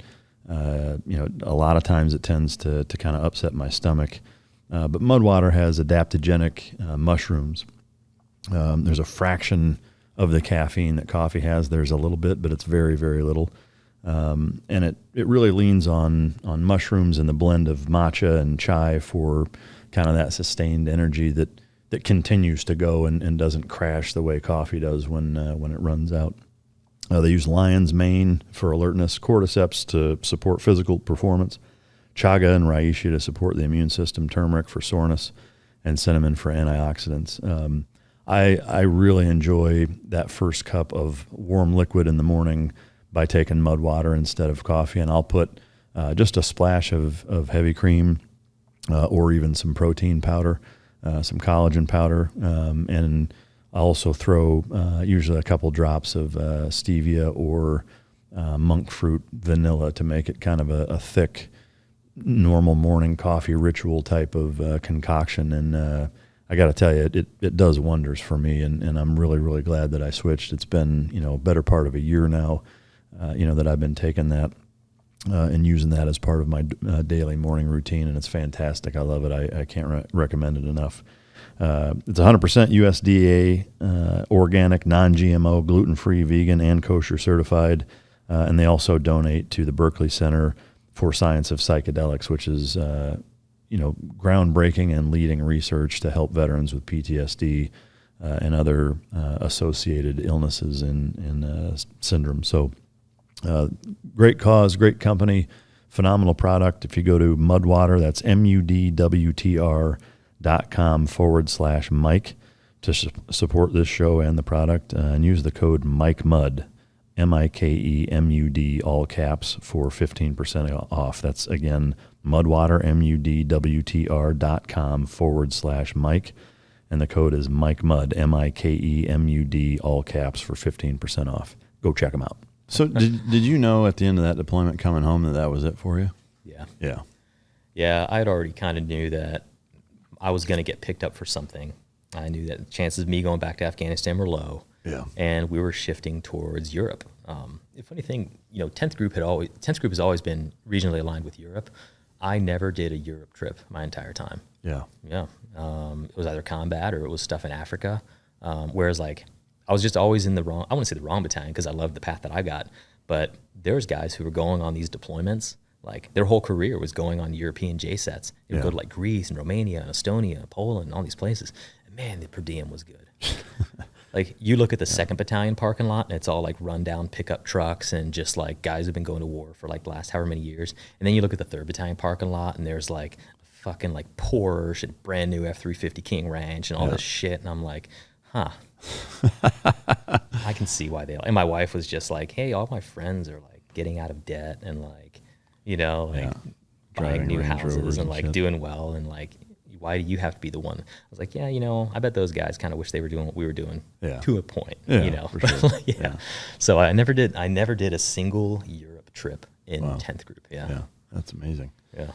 You know, a lot of times it tends to kind of upset my stomach. But Mudwater has adaptogenic mushrooms. There's a fraction of the caffeine that coffee has. There's a little bit, but it's very, very little. And it really leans on mushrooms and the blend of matcha and chai for kind of that sustained energy that continues to go and doesn't crash the way coffee does when it runs out. They use lion's mane for alertness, cordyceps to support physical performance, chaga and reishi to support the immune system, turmeric for soreness, and cinnamon for antioxidants. I really enjoy that first cup of warm liquid in the morning by taking Mudwater instead of coffee, and I'll put just a splash of heavy cream or even some protein powder, some collagen powder, and I also throw usually a couple drops of stevia or monk fruit vanilla to make it kind of a thick, normal morning coffee ritual type of concoction. And I got to tell you, it does wonders for me, and I'm really, really glad that I switched. It's been, a better part of a year now, that I've been taking that and using that as part of my daily morning routine, and it's fantastic. I love it. I can't recommend it enough. It's 100% USDA, organic, non-GMO, gluten-free, vegan, and kosher certified, and they also donate to the Berkeley Center for Science of Psychedelics, which is groundbreaking and leading research to help veterans with PTSD and other associated illnesses and syndromes. So great cause, great company, phenomenal product. If you go to Mudwater, that's mudwtr.com/Mike to support this show and the product, and use the code MikeMud, MIKEMUD, all caps, for 15% off. That's, again, Mudwater, MUDWTR.com/Mike, and the code is MikeMud, MIKEMUD, all caps, for 15% off. Go check them out. So did you know at the end of that deployment coming home that was it for you? Yeah. Yeah. Yeah, I had already kind of knew that I was going to get picked up for something. I knew that the chances of me going back to Afghanistan were low. Yeah. And we were shifting towards Europe. The funny thing, 10th Group has always been regionally aligned with Europe. I never did a Europe trip my entire time. Yeah. Yeah. It was either combat or it was stuff in Africa. Whereas I was just always in I wouldn't say the wrong battalion because I loved the path that I got, but there's guys who were going on these deployments, their whole career was going on European JSATs. They would go to Greece and Romania and Estonia, Poland, and all these places. And man, the per diem was good. You look at the 2nd Battalion parking lot, and it's all run down pickup trucks and just guys who've been going to war for the last however many years. And then you look at the 3rd Battalion parking lot, and there's fucking Porsche and brand new F-350 King Ranch and all this shit. And I'm like, huh. I can see why and my wife was just hey, all my friends are getting out of debt and buying new Range houses Rovers and and shit. doing well, and why do you have to be the one? I was like, yeah, I bet those guys kind of wish they were doing what we were doing to a point, for sure. Yeah. So I never did a single Europe trip in 10th Group. Yeah. Yeah. That's amazing. Yeah.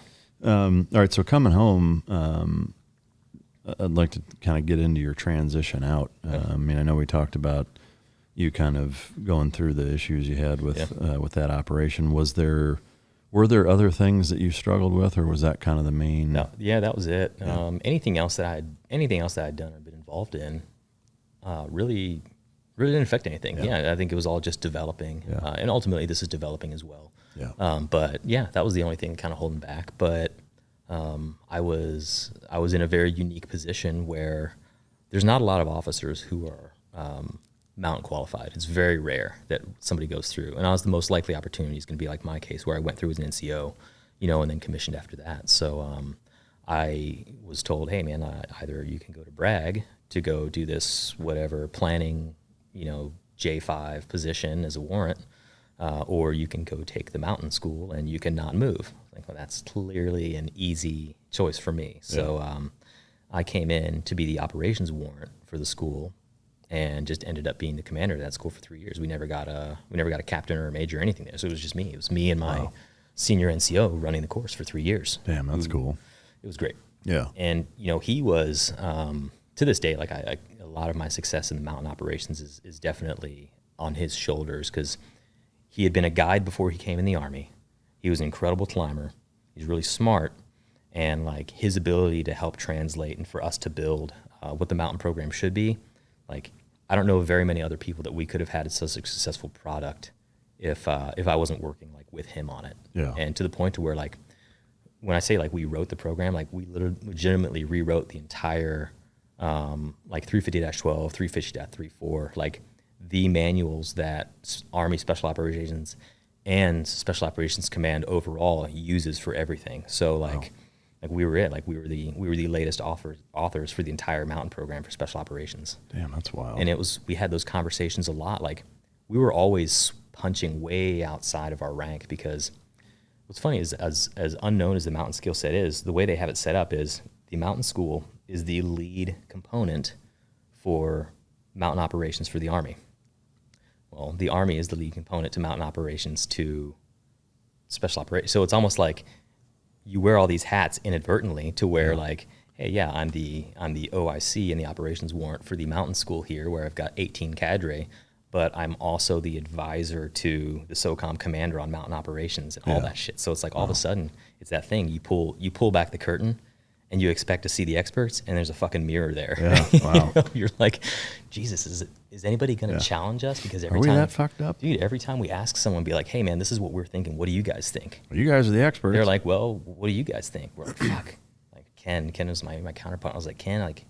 All right. So coming home, I'd like to kind of get into your transition out. I know we talked about you kind of going through the issues you had with that operation. Were there other things that you struggled with, or was that kind of the main? No, that was it. Yeah. Anything else that I'd done or been involved in, really didn't affect anything. Yeah, I think it was all just developing, and ultimately this is developing as well. Yeah. But that was the only thing kind of holding back. But I was in a very unique position where there's not a lot of officers who are mountain qualified. It's very rare that somebody goes through, and I was the most likely opportunity is going to be my case where I went through as an NCO, and then commissioned after that. So I was told, hey man, either you can go to Bragg to go do this whatever planning, J5 position as a warrant, or you can go take the mountain school and you can not move. Well, that's clearly an easy choice for me. So I came in to be the operations warrant for the school, and just ended up being the commander of that school for 3 years. We never got a captain or a major or anything there. So it was just me. It was me and my senior NCO running the course for 3 years. Damn, that's cool. It was great. Yeah. And he was to this day, a lot of my success in the mountain operations is definitely on his shoulders, because he had been a guide before he came in the Army. He was an incredible climber. He's really smart, and his ability to help translate and for us to build what the mountain program should be. I don't know of very many other people that we could have had such a successful product if I wasn't working with him on it. Yeah. And to the point to where when I say we wrote the program, we legitimately rewrote the entire 350-12, 350.34, the manuals that Army Special Operations and Special Operations Command overall uses for everything. So we were it. We were the latest authors for the entire mountain program for Special Operations. Damn, that's wild. And we had those conversations a lot. We were always punching way outside of our rank, because what's funny is as unknown as the mountain skill set is, the way they have it set up is the mountain school is the lead component for mountain operations for the Army. Well, the Army is the lead component to mountain operations to special operations. So it's almost like you wear all these hats inadvertently to where like, hey, yeah, I'm the OIC and the operations warrant for the mountain school here where I've got 18 cadre, but I'm also the advisor to the SOCOM commander on mountain operations and all that shit. So it's like all of a sudden it's that thing. You pull back the curtain and you expect to see the experts and there's a fucking mirror there. Yeah, wow. You're like, Jesus, is anybody going to challenge us? Because every Are we time that fucked up? Dude, every time we ask someone, be like, hey man, this is what we're thinking. What do you guys think? Well, you guys are the experts. They're like, well, what do you guys think? We're like, fuck. Like Ken was my counterpart. I was like, Ken, like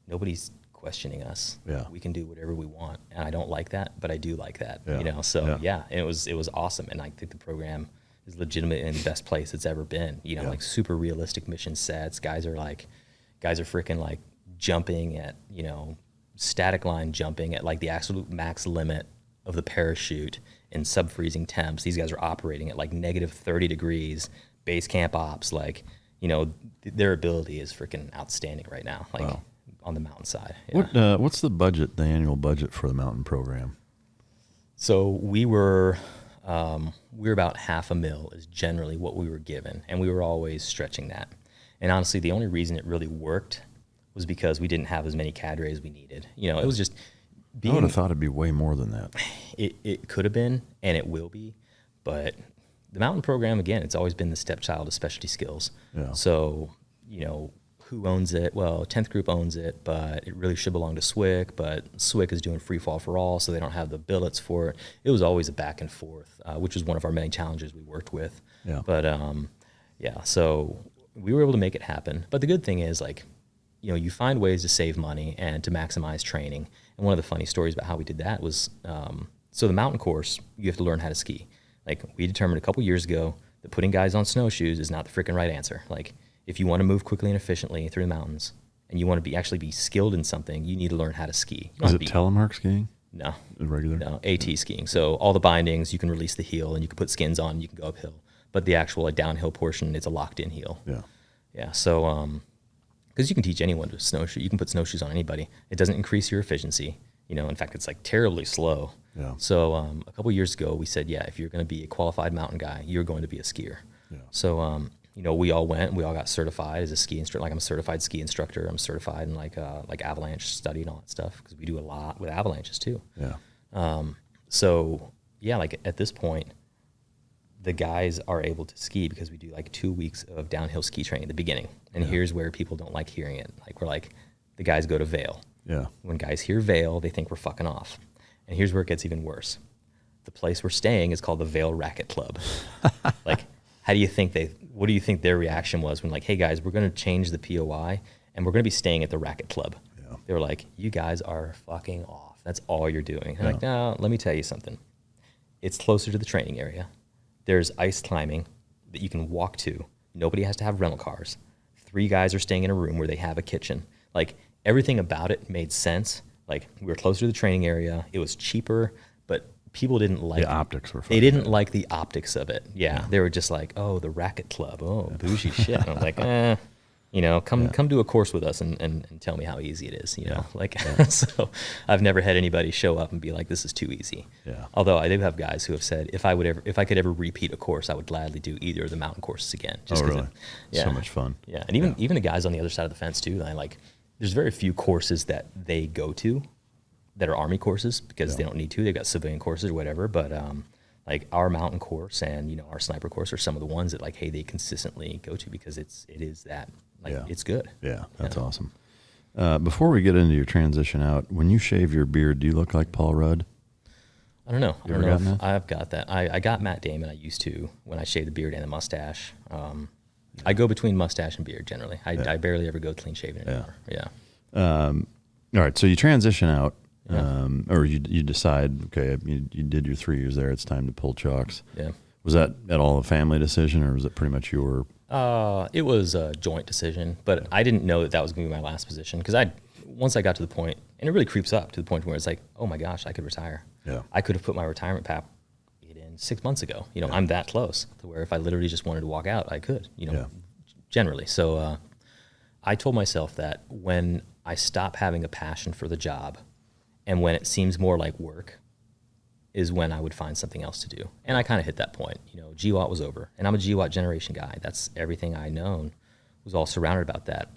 nobody's questioning us. Yeah. We can do whatever we want. And I don't like that, but I do like that. Yeah. You know, so and it was awesome. And I think the program is legitimate in the best place it's ever been. You know, like super realistic mission sets. Guys are freaking like jumping at, you know, static line jumping at like the absolute max limit of the parachute in sub-freezing temps. These guys are operating at like negative 30 degrees, base camp ops. Like, you know, their ability is freaking outstanding right now. Like on the mountainside. Yeah. What's the budget, the annual budget for the mountain program? So we were about $500,000 is generally what we were given, and we were always stretching that. And honestly, the only reason it really worked was because we didn't have as many cadre as we needed. You know, it was just I would have thought it'd be way more than that. It could have been, and it will be, but the mountain program, again, it's always been the stepchild of specialty skills. Yeah. So, you know, who owns it? Well, 10th Group owns it, but it really should belong to SWIC, but SWIC is doing free fall for all, so they don't have the billets for it. It was always a back and forth, which was one of our many challenges we worked with. Yeah. But, so we were able to make it happen. But the good thing is, like, you know, you find ways to save money and to maximize training. And one of the funny stories about how we did that was, so the mountain course, you have to learn how to ski. Like, we determined a couple years ago that putting guys on snowshoes is not the freaking right answer. Like, if you want to move quickly and efficiently through the mountains and you want to actually be skilled in something, you need to learn how to ski. Is it telemark skiing? No. Regular? No, AT skiing. So all the bindings, you can release the heel and you can put skins on and you can go uphill. But the actual like, downhill portion, it's a locked-in heel. Yeah. Yeah, so because you can teach anyone to snowshoe. You can put snowshoes on anybody. It doesn't increase your efficiency. You know, in fact, it's like terribly slow. Yeah. So a couple years ago, we said, yeah, if you're going to be a qualified mountain guy, you're going to be a skier. Yeah. So, you know, we all went. We all got certified as a ski instructor. Like I'm a certified ski instructor. I'm certified in like avalanche study and all that stuff because we do a lot with avalanches too. Yeah. So yeah, like at this point, the guys are able to ski because we do like 2 weeks of downhill ski training at the beginning. And here's where people don't like hearing it. Like we're like, the guys go to Vail. Yeah. When guys hear Vail, they think we're fucking off. And here's where it gets even worse. The place we're staying is called the Vail Racket Club. Like, what do you think their reaction was when like, hey guys, we're going to change the POI and we're going to be staying at the Racket Club. Yeah. They were like, you guys are fucking off. That's all you're doing. And like, no, let me tell you something. It's closer to the training area. There's ice climbing that you can walk to. Nobody has to have rental cars. 3 guys are staying in a room where they have a kitchen. Like everything about it made sense. Like we were closer to the training area. It was cheaper, but people didn't like the optics were fun. They didn't like the optics of it. Yeah. They were just like, oh, the Racket Club. Oh, bougie shit. And I'm like, you know, come do a course with us and tell me how easy it is, you know? Like so I've never had anybody show up and be like, this is too easy. Yeah. Although I do have guys who have said if I could ever repeat a course, I would gladly do either of the mountain courses again. Just really? So much fun. Yeah. And even the guys on the other side of the fence too, I like there's very few courses that they go to that are Army courses because they don't need to. They've got civilian courses or whatever. But like our mountain course and, you know, our sniper course are some of the ones that like, hey, they consistently go to because it is that. Like, it's good. Yeah, that's awesome. Before we get into your transition out, when you shave your beard, do you look like Paul Rudd? I don't know. I don't know if I've got that. I got Matt Damon. I used to when I shaved the beard and the mustache. I go between mustache and beard generally. I barely ever go clean shaven anymore. Yeah. All right. So you transition out, or you decide, okay, you did your 3 years there. It's time to pull chocks. Yeah. Was that at all a family decision, or was it pretty much your? It was a joint decision, but I didn't know that was going to be my last position because once I got to the point, and it really creeps up to the point where it's like, oh my gosh, I could retire. Yeah. I could have put my retirement packet in 6 months ago. You know, I'm that close to where if I literally just wanted to walk out, I could, you know, generally. So I told myself that when I stop having a passion for the job and when it seems more like work, is when I would find something else to do. And I kind of hit that point. You know, GWOT was over. And I'm a GWOT generation guy. That's everything I known was all surrounded about that.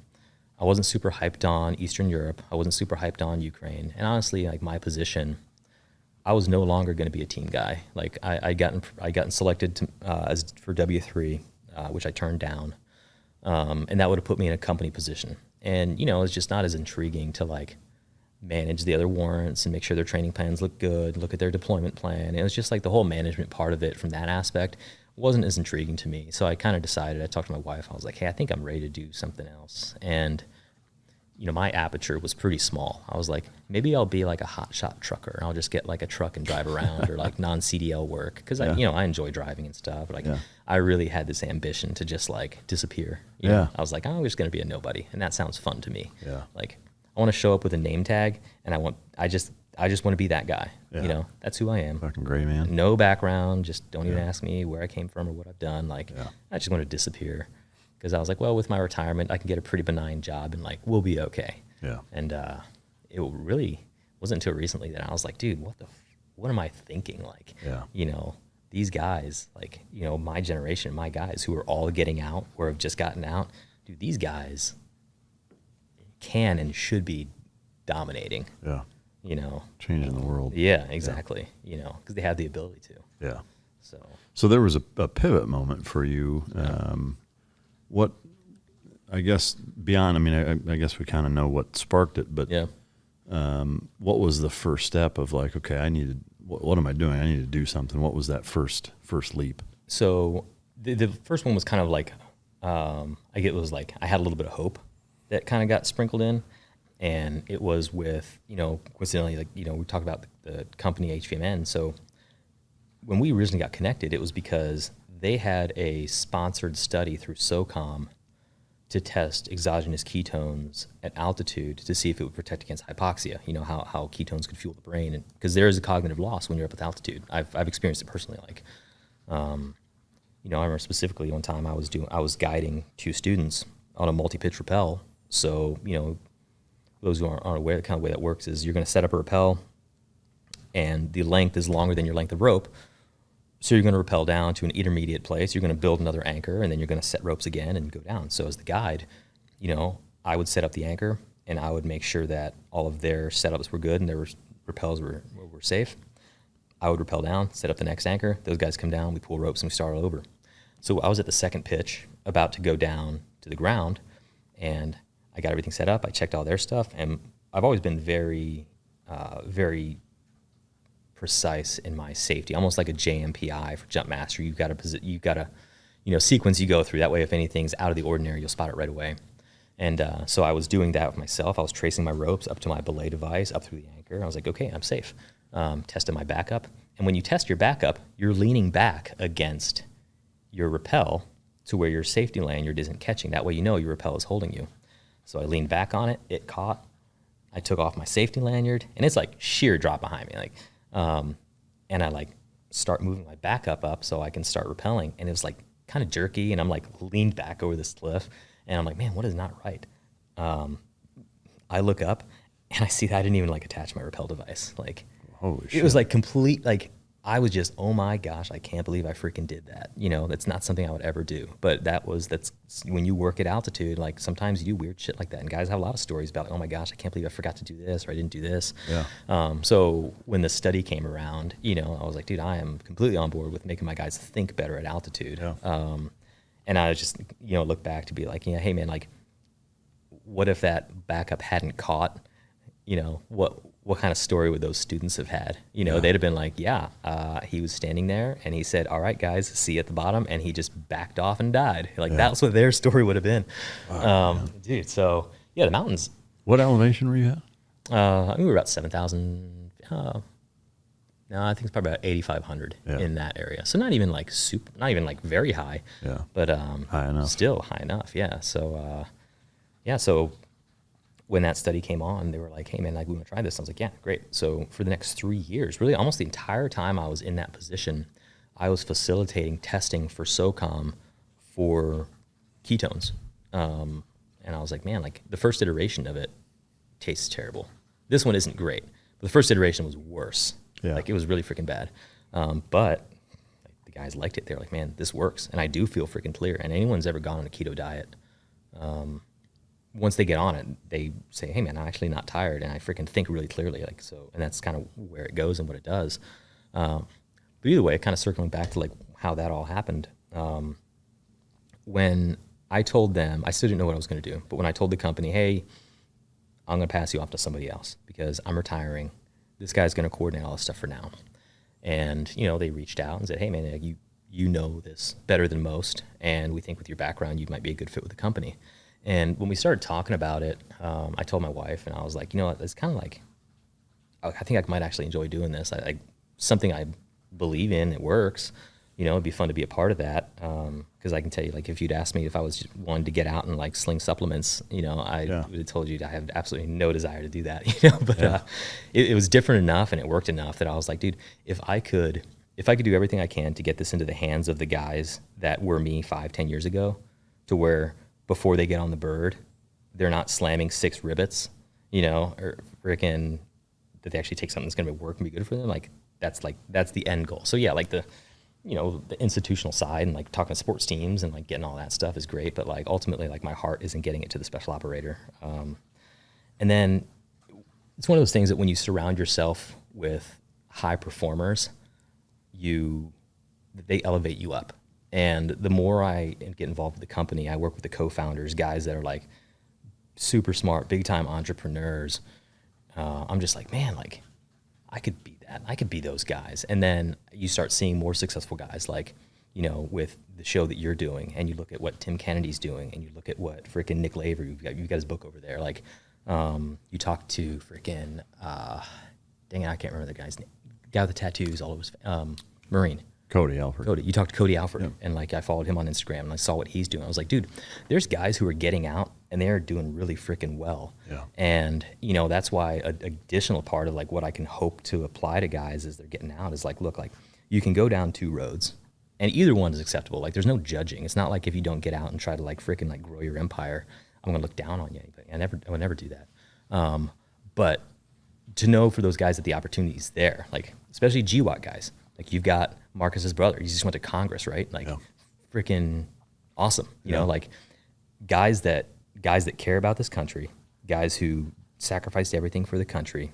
I wasn't super hyped on Eastern Europe. I wasn't super hyped on Ukraine. And honestly, like my position, I was no longer going to be a team guy. Like I gotten selected to, for W3, which I turned down. And that would have put me in a company position. And, you know, it's just not as intriguing to like manage the other warrants and make sure their training plans look good, look at their deployment plan. And it was just like the whole management part of it from that aspect wasn't as intriguing to me. So I kind of decided, I talked to my wife, I was like, hey, I think I'm ready to do something else. And, you know, my aperture was pretty small. I was like, maybe I'll be like a hotshot trucker. I'll just get like a truck and drive around or like non-CDL work. Because I enjoy driving and stuff. But like I really had this ambition to just like disappear. You know? I was like, I'm just going to be a nobody. And that sounds fun to me. Yeah. Like I want to show up with a name tag and I just want to be that guy. You know, that's who I am. Fucking gray man. No background. Just don't even ask me where I came from or what I've done. Like I just want to disappear. Because I was like, well, with my retirement, I can get a pretty benign job and like we'll be okay. Yeah. And it really wasn't until recently that I was like, dude, what am I thinking? Like, you know, these guys, like, you know, my generation, my guys who are all getting out or have just gotten out, dude, these guys can and should be dominating. Yeah. You know, changing the world. Yeah, exactly. You know, because they have the ability to. Yeah. So there was a pivot moment for you. What, I guess, beyond, I mean, I guess we kind of know what sparked it, but what was the first step of like, okay, what am I doing? I need to do something. What was that first leap? So the first one was kind of like, I had a little bit of hope that kind of got sprinkled in. And it was with, you know, coincidentally, like, you know, we talked about the company HVMN. So when we originally got connected, it was because they had a sponsored study through SOCOM to test exogenous ketones at altitude to see if it would protect against hypoxia, you know, how ketones could fuel the brain. Because there is a cognitive loss when you're up at altitude. I've experienced it personally. Like, you know, I remember specifically one time I was guiding 2 students on a multi-pitch rappel. So, you know, those who aren't aware, the kind of way that works is you're going to set up a rappel and the length is longer than your length of rope. So you're going to rappel down to an intermediate place. You're going to build another anchor, and then you're going to set ropes again and go down. So as the guide, you know, I would set up the anchor, and I would make sure that all of their setups were good and their rappels were safe. I would rappel down, set up the next anchor. Those guys come down, we pull ropes, and we start all over. So I was at the second pitch, about to go down to the ground, and I got everything set up. I checked all their stuff, and I've always been very, very precise in my safety, almost like a JMPI for jump master. You've got a you know, sequence you go through. That way, if anything's out of the ordinary, you'll spot it right away. And so I was doing that with myself. I was tracing my ropes up to my belay device, up through the anchor. I was like, okay, I'm safe. Tested my backup. And when you test your backup, you're leaning back against your rappel to where your safety lanyard isn't catching. That way you know your rappel is holding you. So I leaned back on it. It caught. I took off my safety lanyard, and it's like sheer drop behind me. Like, and I like start moving my backup up so I can start rappelling. And it was like kind of jerky, and I'm like leaned back over this cliff, and I'm like, man, what is not right? I look up, and I see that I didn't even like attach my rappel device. Like, holy shit. It was like complete, like, I was just, oh my gosh, I can't believe I freaking did that. You know, that's not something I would ever do. But that's when you work at altitude, like sometimes you do weird shit like that. And guys have a lot of stories about, oh my gosh, I can't believe I forgot to do this or I didn't do this. Yeah. So when the study came around, you know, I was like, dude, I am completely on board with making my guys think better at altitude. Yeah. And I was just, you know, look back to be like, yeah, hey man, like, what if that backup hadn't caught? You know, what kind of story would those students have had? You know, they'd have been like, he was standing there and he said, all right, guys, see you at the bottom. And he just backed off and died. Like, that's what their story would have been. Wow, dude, so, yeah, the mountains. What elevation were you at? I think we were about 7,000. No, I think it's probably about 8,500 in that area. So not even like not even like very high. Yeah. But high enough. Still high enough, yeah. So, so when that study came on, they were like, hey man, like, we want to try this. I was like, yeah, great. So for the next 3 years, really almost the entire time I was in that position, I was facilitating testing for SOCOM for ketones. And I was like, man, like the first iteration of it tastes terrible. This one isn't great, but the first iteration was worse. Yeah. Like, it was really freaking bad. But like, the guys liked it. They're like, man, this works. And I do feel freaking clear. And anyone's ever gone on a keto diet, once they get on it, they say, hey man, I'm actually not tired. And I freaking think really clearly. Like, so, and that's kind of where it goes and what it does. But either way, kind of circling back to like how that all happened. When I told them, I still didn't know what I was going to do. But when I told the company, hey, I'm going to pass you off to somebody else because I'm retiring. This guy's going to coordinate all this stuff for now. And, you know, they reached out and said, hey man, you know this better than most. And we think with your background, you might be a good fit with the company. And when we started talking about it, I told my wife, and I was like, you know, it's kind of like, I think I might actually enjoy doing this. Something I believe in, it works. You know, it'd be fun to be a part of that. Because I can tell you, like, if you'd asked me if I was wanting to get out and like sling supplements, you know, I would have told you I have absolutely no desire to do that. You know, but it was different enough and it worked enough that I was like, dude, if I could do everything I can to get this into the hands of the guys that were me 5-10 years ago, to where before they get on the bird, they're not slamming 6 rivets, you know, or freaking that they actually take something that's going to work and be good for them. Like, that's the end goal. So yeah, like the institutional side and like talking to sports teams and like getting all that stuff is great. But like ultimately, like my heart isn't getting it to the special operator. And then it's one of those things that when you surround yourself with high performers, they elevate you up. And the more I get involved with the company, I work with the co-founders, guys that are like super smart, big time entrepreneurs. I'm just like, man, like I could be that. I could be those guys. And then you start seeing more successful guys like, you know, with the show that you're doing, and you look at what Tim Kennedy's doing, and you look at what freaking Nick Lavery, you've got his book over there. Like, you talk to freaking, dang it, I can't remember the guy's name. Guy with the tattoos all over his Marine. Cody Alford. You talked to Cody Alford, and like I followed him on Instagram, and I saw what he's doing. I was like, dude, there's guys who are getting out, and they're doing really freaking well. Yeah. And you know, that's why an additional part of like what I can hope to apply to guys as they're getting out is like, look, like you can go down 2 roads, and either one is acceptable. Like, there's no judging. It's not like if you don't get out and try to like freaking like grow your empire, I'm gonna look down on you. I would never do that. But to know for those guys that the opportunity's there, like especially GWOT guys. Like, you've got Marcus's brother. He just went to Congress, right? Like, freaking awesome. You know, like guys that care about this country, guys who sacrificed everything for the country,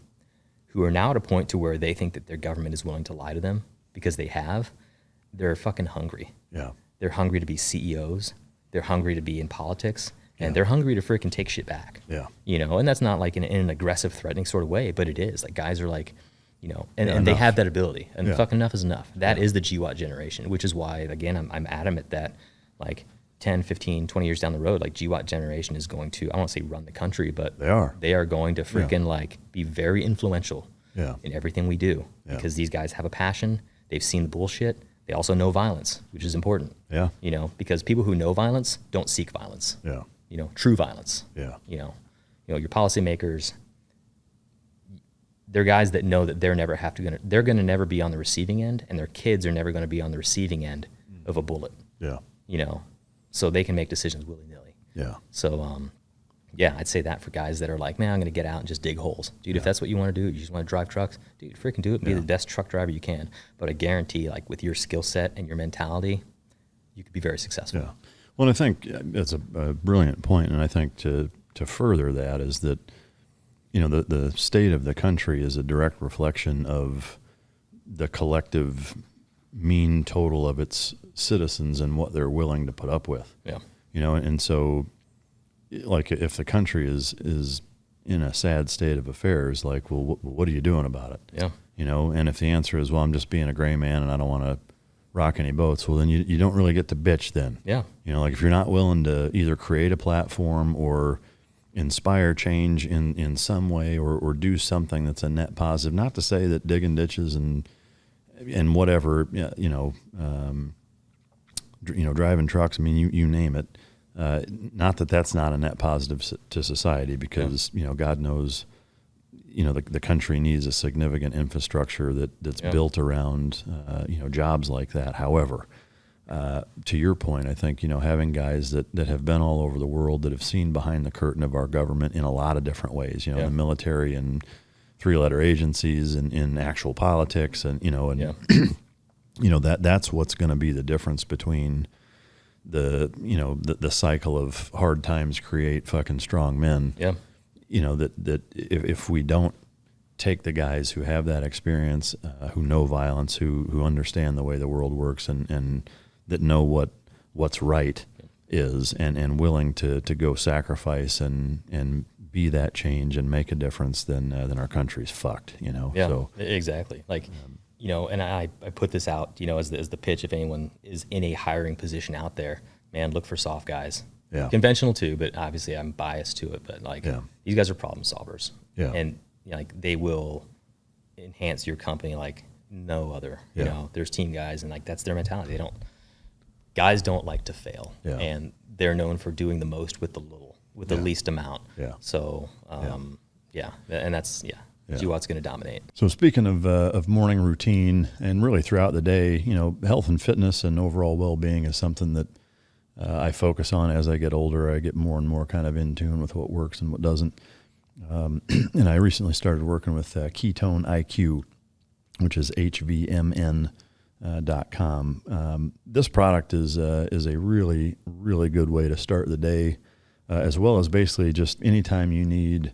who are now at a point to where they think that their government is willing to lie to them because they're fucking hungry. Yeah. They're hungry to be CEOs. They're hungry to be in politics. And they're hungry to freaking take shit back. Yeah. You know, and that's not like in an aggressive, threatening sort of way, but it is. Like, guys are like, you know, and they have that ability, and fucking enough is enough. That is the GWOT generation, which is why, again, I'm adamant that like 10, 15, 20 years down the road, like GWOT generation is going to, I won't say run the country, but they are going to freaking like be very influential in everything we do, because these guys have a passion. They've seen the bullshit. They also know violence, which is important. Yeah. You know, because people who know violence don't seek violence. Yeah. You know, true violence. Yeah. You know, your policymakers, they're guys that know that they're going to never be on the receiving end, and their kids are never going to be on the receiving end of a bullet. Yeah. You know, so they can make decisions willy-nilly. Yeah. So, I'd say that for guys that are like, man, I'm going to get out and just dig holes. Dude, if that's what you want to do, you just want to drive trucks, dude, freaking do it. Be the best truck driver you can. But I guarantee, like, with your skill set and your mentality, you could be very successful. Yeah. Well, I think that's a brilliant point, and I think to further that is that, you know, the state of the country is a direct reflection of the collective mean total of its citizens and what they're willing to put up with. Yeah. You know, and so, like, if the country is in a sad state of affairs, like, well, what are you doing about it? Yeah. You know, and if the answer is, well, I'm just being a gray man and I don't want to rock any boats, well, then you don't really get to bitch then. Yeah. You know, like, if you're not willing to either create a platform or inspire change in some way, or do something that's a net positive. Not to say that digging ditches and whatever, driving trucks. I mean, you name it. Not that that's not a net positive to society, because you know, God knows, you know, the country needs a significant infrastructure that's built around jobs like that. However, to your point, I think, you know, having guys that have been all over the world, that have seen behind the curtain of our government in a lot of different ways, you know, the military and three-letter agencies and in actual politics, and that's what's going to be the difference between the cycle of hard times create fucking strong men. Yeah. That if we don't take the guys who have that experience, who know violence, who understand the way the world works, and that know what's right is, and willing to go sacrifice and be that change and make a difference, then our country's fucked. Yeah, so, exactly. Like, and I put this out, as the pitch, if anyone is in a hiring position out there, man, look for soft guys. Yeah. Conventional too, but obviously I'm biased to it. But these guys are problem solvers. Yeah. And they will enhance your company like no other. There's team guys, and that's their mentality. Guys don't like to fail, and they're known for doing the most with the least amount. Yeah. So, and that's GWOT's going to dominate. So speaking of morning routine, and really throughout the day, health and fitness and overall well-being is something that I focus on as I get older. I get more and more kind of in tune with what works and what doesn't. And I recently started working with Ketone-IQ, which is HVMN.com. This product is a really, really good way to start the day, as well as basically just anytime you need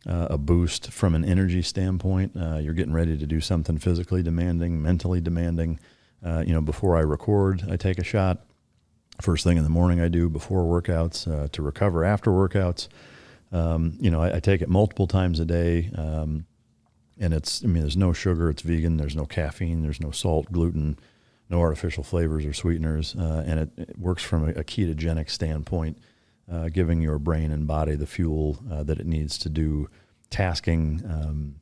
a boost from an energy standpoint. You're getting ready to do something physically demanding, mentally demanding. Before I record, I take a shot. First thing in the morning I do before workouts, to recover after workouts. I take it multiple times a day. And there's no sugar, it's vegan, there's no caffeine, there's no salt, gluten, no artificial flavors or sweeteners. And it works from a ketogenic standpoint, giving your brain and body the fuel that it needs to do tasking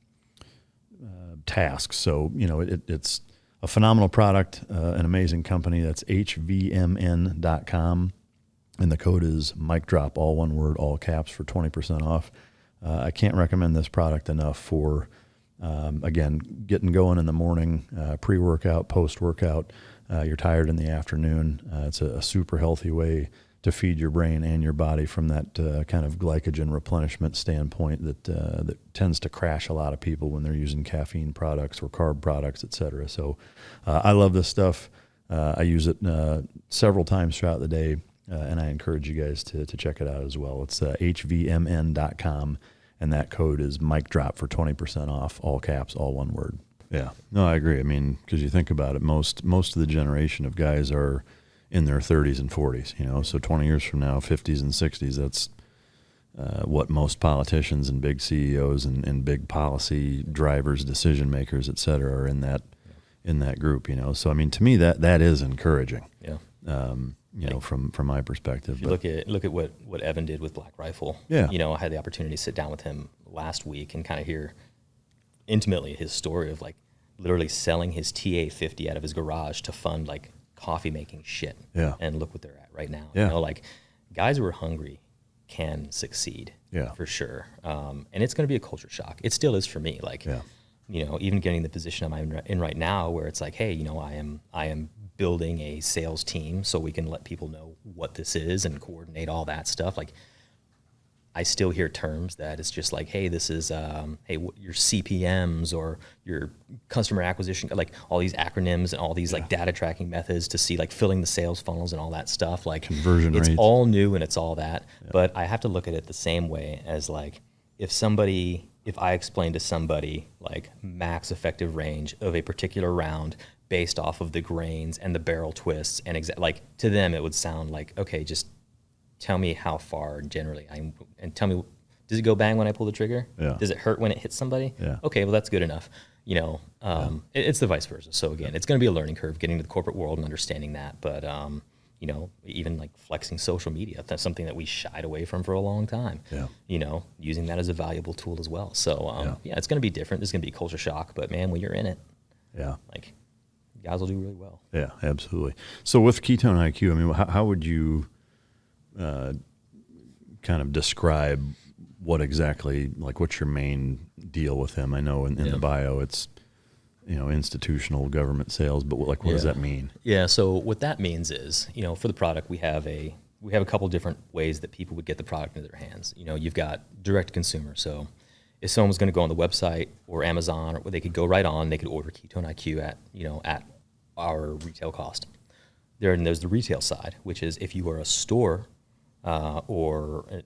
tasks. So, it's a phenomenal product, an amazing company. That's HVMN.com. And the code is MicDrop, all one word, all caps, for 20% off. I can't recommend this product enough for, again, getting going in the morning, pre-workout, post-workout. You're tired in the afternoon. It's a super healthy way to feed your brain and your body from that kind of glycogen replenishment standpoint that tends to crash a lot of people when they're using caffeine products or carb products, et cetera. So I love this stuff. I use it several times throughout the day, and I encourage you guys to check it out as well. It's hvmn.com, and that code is MicDrop for 20% off, all caps, all one word. Yeah, no, I agree. I mean, because you think about it, most of the generation of guys are in their 30s and 40s, so 20 years from now, 50s and 60s, that's what most politicians and big CEOs and big policy drivers, decision makers, et cetera, are in that group, So, I mean, to me, that is encouraging. Yeah. From my perspective. If you look at what Evan did with Black Rifle. Yeah. I had the opportunity to sit down with him last week and kind of hear intimately his story of literally selling his TA-50 out of his garage to fund coffee making shit. Yeah. And look what they're at right now. Yeah. Guys who are hungry can succeed. Yeah. For sure. And it's going to be a culture shock. It still is for me. Even getting the position I'm in right now, where it's hey, I am building a sales team so we can let people know what this is and coordinate all that stuff. I still hear terms that it's just hey, this is, your CPMs or your customer acquisition, all these acronyms and all these data tracking methods to see filling the sales funnels and all that stuff. Conversion it's rates. all new and it's all that. Yeah. But I have to look at it the same way as if I explain to somebody max effective range of a particular round based off of the grains and the barrel twists and to them it would sound okay, just tell me how far generally and tell me, does it go bang when I pull the trigger? Yeah. Does it hurt when it hits somebody? Yeah. Okay, well that's good enough. It's the vice versa. So again, it's going to be a learning curve getting to the corporate world and understanding that. But even flexing social media, that's something that we shied away from for a long time. Yeah. Using that as a valuable tool as well. So it's going to be different. There's going to be culture shock, but man, when you're in it, guys will do really well. Yeah, absolutely. So with Ketone-IQ, I mean, how would you kind of describe what exactly, what's your main deal with him? I know in the bio it's, institutional government sales, but what does that mean? Yeah, so what that means is, for the product, we have a couple different ways that people would get the product into their hands. You've got direct consumer, so if someone was going to go on the website or Amazon, or they could go right on, they could order Ketone-IQ at our retail cost. There's the retail side, which is if you are a store or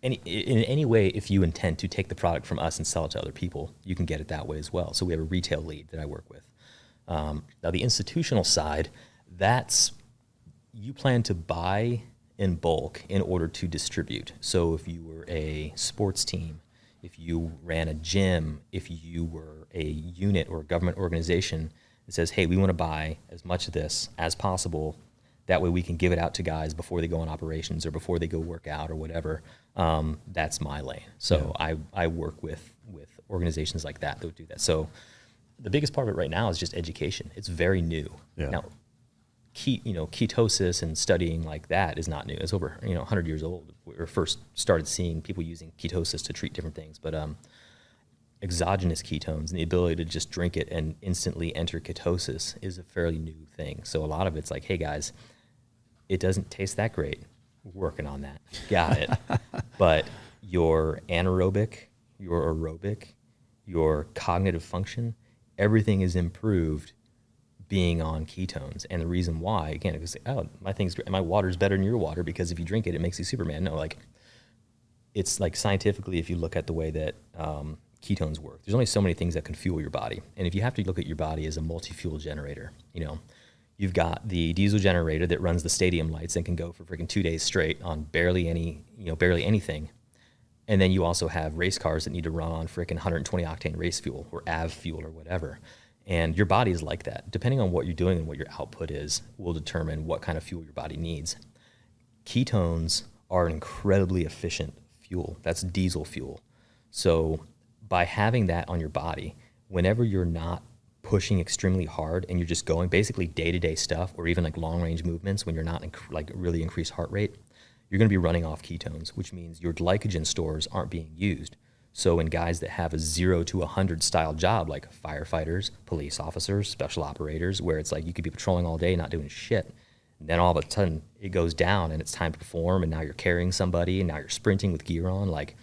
in any way, if you intend to take the product from us and sell it to other people, you can get it that way as well. So we have a retail lead that I work with. Now the institutional side, that's you plan to buy in bulk in order to distribute. So if you were a sports team, if you ran a gym, if you were a unit or a government organization that says, hey, we want to buy as much of this as possible, that way we can give it out to guys before they go on operations or before they go work out or whatever, that's my lane. So I work with organizations like that would do that. So the biggest part of it right now is just education. It's very new. Yeah. Now, ketosis and studying like that is not new. It's over 100 years old. We first started seeing people using ketosis to treat different things. But exogenous ketones and the ability to just drink it and instantly enter ketosis is a fairly new thing. So a lot of it's like, hey guys, it doesn't taste that great. We're working on that. Got it. But your anaerobic, your aerobic, your cognitive function, everything is improved being on ketones. And the reason why, again, because my water's better than your water because if you drink it, it makes you Superman. No, like it's like scientifically, if you look at the way that ketones work, there's only so many things that can fuel your body. And if you have to look at your body as a multi-fuel generator, you've got the diesel generator that runs the stadium lights and can go for freaking 2 days straight on barely anything. And then you also have race cars that need to run on freaking 120 octane race fuel or AV fuel or whatever. And your body is like that. Depending on what you're doing and what your output is will determine what kind of fuel your body needs. Ketones are an incredibly efficient fuel. That's diesel fuel. So by having that on your body, whenever you're not pushing extremely hard and you're just going basically day-to-day stuff or even like long-range movements when you're not like really increased heart rate, you're going to be running off ketones, which means your glycogen stores aren't being used. So in guys that have a 0 to 100 style job, like firefighters, police officers, special operators, where it's like you could be patrolling all day, not doing shit. And then all of a sudden it goes down and it's time to perform. And now you're carrying somebody and now you're sprinting with gear on. Like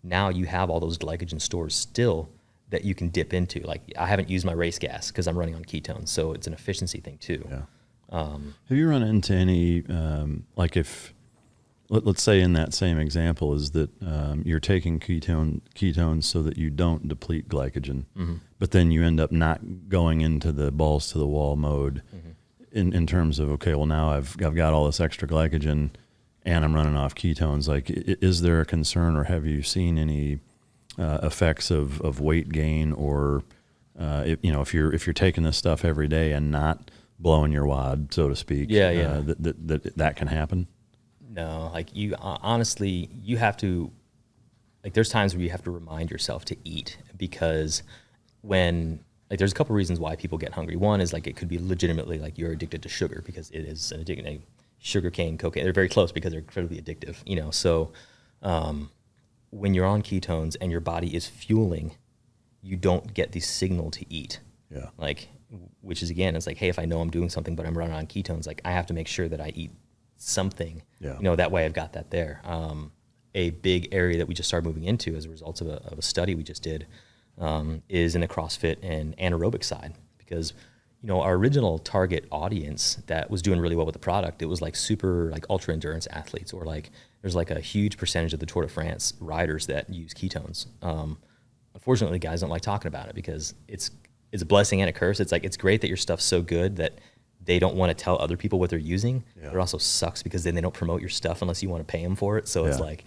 now you have all those glycogen stores still that you can dip into. Like I haven't used my race gas because I'm running on ketones. So it's an efficiency thing too. Yeah. Have you run into any, like if, let's say in that same example is that you're taking ketones so that you don't deplete glycogen, but then you end up not going into the balls to the wall mode in terms of, okay, well now I've got all this extra glycogen and I'm running off ketones. Like, is there a concern or have you seen any effects of weight gain or, if you're taking this stuff every day and not blowing your wad, so to speak, that can happen? No, like you honestly, you have to, like there's times where you have to remind yourself to eat because there's a couple reasons why people get hungry. One is like it could be legitimately like you're addicted to sugar because it is an addiction. Sugar cane, cocaine, they're very close because they're incredibly addictive, So when you're on ketones and your body is fueling, you don't get the signal to eat. Yeah. Like, which is again, it's like, hey, if I know I'm doing something but I'm running on ketones, like I have to make sure that I eat something, that way I've got that there. A big area that we just started moving into as a result of a study we just did is in the CrossFit and anaerobic side because, our original target audience that was doing really well with the product, it was like super like ultra endurance athletes or like there's like a huge percentage of the Tour de France riders that use ketones. Unfortunately, guys don't like talking about it because it's a blessing and a curse. It's like, it's great that your stuff's so good that they don't want to tell other people what they're using. Yeah. It also sucks because then they don't promote your stuff unless you want to pay them for it. So it's like,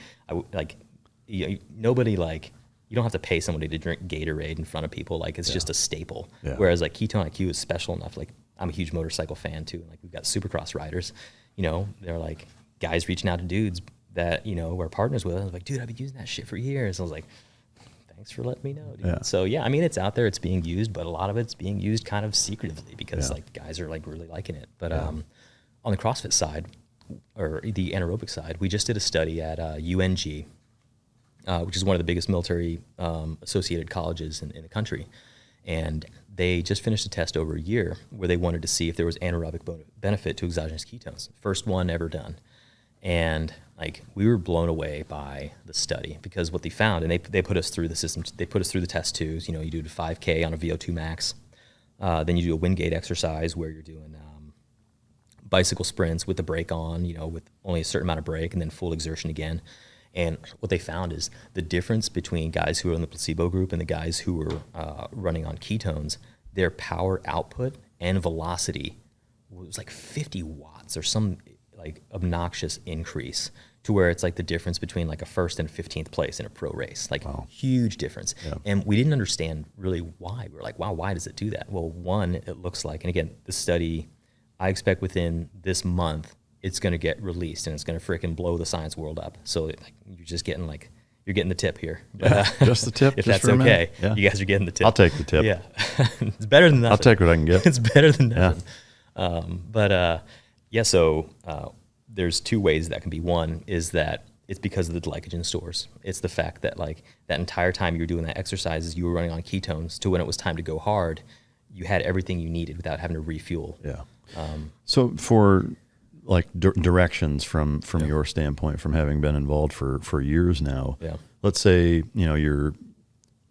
nobody like, you don't have to pay somebody to drink Gatorade in front of people. Like it's just a staple. Yeah. Whereas like Ketone-IQ is special enough. Like I'm a huge motorcycle fan too. Like we've got supercross riders, they're like guys reaching out to dudes that, we're partners with. I was like, dude, I've been using that shit for years. I was like, thanks for letting me know, dude. Yeah. So yeah, I mean, it's out there, it's being used, but a lot of it's being used kind of secretively because like guys are like really liking it. But on the CrossFit side or the anaerobic side, we just did a study at UNG, which is one of the biggest military associated colleges in the country. And they just finished a test over a year where they wanted to see if there was anaerobic benefit to exogenous ketones. First one ever done. And like we were blown away by the study because what they found, and they put us through the system, they put us through the test twos. You know, you do the 5K on a VO2 max, then you do a wind gate exercise where you're doing bicycle sprints with the brake on, you know, with only a certain amount of brake, and then full exertion again. And what they found is the difference between guys who were in the placebo group and the guys who were running on ketones, their power output and velocity was like 50 watts or some like obnoxious increase, to where it's like the difference between like a first and 15th place in a pro race, like huge difference. Yeah. And we didn't understand really why. We were like, wow, why does it do that? Well, one, it looks like, and again, the study, I expect within this month, it's going to get released and it's going to freaking blow the science world up. So like, you're just getting like, you're getting the tip here. Yeah, just the tip. If just that's okay, you guys are getting the tip. I'll take the tip. Yeah. It's better than nothing. I'll take what I can get. It's better than nothing. Yeah. So there's two ways that can be. One is that it's because of the glycogen stores. It's the fact that like that entire time you were doing that exercises, you were running on ketones, to when it was time to go hard, you had everything you needed without having to refuel. Yeah. So for like directions from Yeah. your standpoint, from having been involved for years now, Yeah. let's say, you know, you're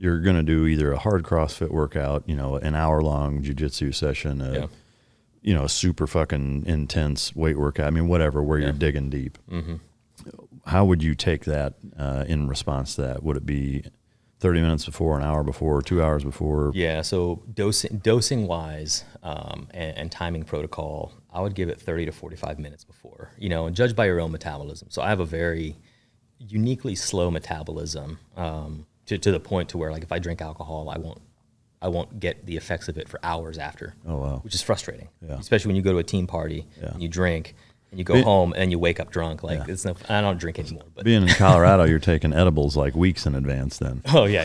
going to do either a hard CrossFit workout, you know, an hour-long jiu-jitsu session, you know, a super fucking intense weight workout. I mean, whatever, where you're digging deep. Mm-hmm. How would you take that in response to that? Would it be 30 minutes before, an hour before, 2 hours before? Yeah, so dosing wise and timing protocol, I would give it 30 to 45 minutes before, you know, and judge by your own metabolism. So I have a very uniquely slow metabolism to the point to where like if I drink alcohol, I won't get the effects of it for hours after. Oh, wow. Which is frustrating, Yeah. especially when you go to a team party and you drink and you go home and you wake up drunk. Like it's no, I don't drink anymore. But Being in Colorado, you're taking edibles like weeks in advance then. Oh yeah,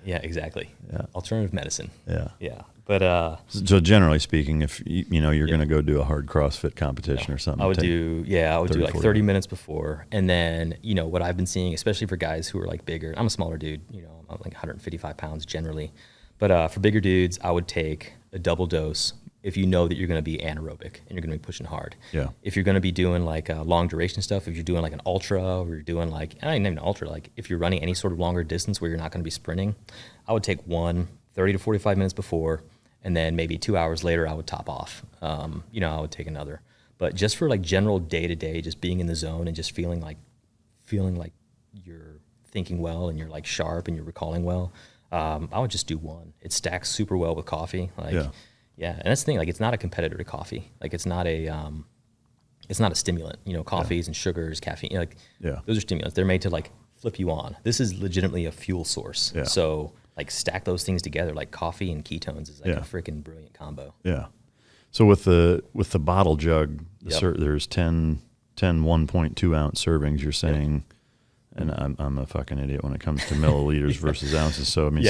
exactly. Yeah. Alternative medicine. Yeah. But so generally speaking, if you know you're going to go do a hard CrossFit competition or something, I would do like 30 minutes before, and then you know what I've been seeing, especially for guys who are like bigger. I'm a smaller dude, you know, I'm like 155 pounds generally, but for bigger dudes, I would take a double dose if you know that you're going to be anaerobic and you're going to be pushing hard. Yeah. If you're going to be doing like long duration stuff, if you're doing like an ultra, or you're doing like, I ain't even an ultra, like if you're running any sort of longer distance where you're not going to be sprinting, I would take 30 to 45 minutes before, and then maybe 2 hours later I would top off. You know, I would take another. But just for like general day to day, just being in the zone and just feeling like you're thinking well and you're like sharp and you're recalling well, I would just do one. It stacks super well with coffee. Yeah, and that's the thing. Like, it's not a competitor to coffee. Like, it's not a stimulant. You know, coffees and sugars, caffeine. You know, like, those are stimulants. They're made to like flip you on. This is legitimately a fuel source. Yeah. So, like, stack those things together. Like, coffee and ketones is like a freaking brilliant combo. Yeah. So with the bottle jug, there's 10 1.2 ounce servings. You're saying, and I'm a fucking idiot when it comes to milliliters versus ounces. So I mean.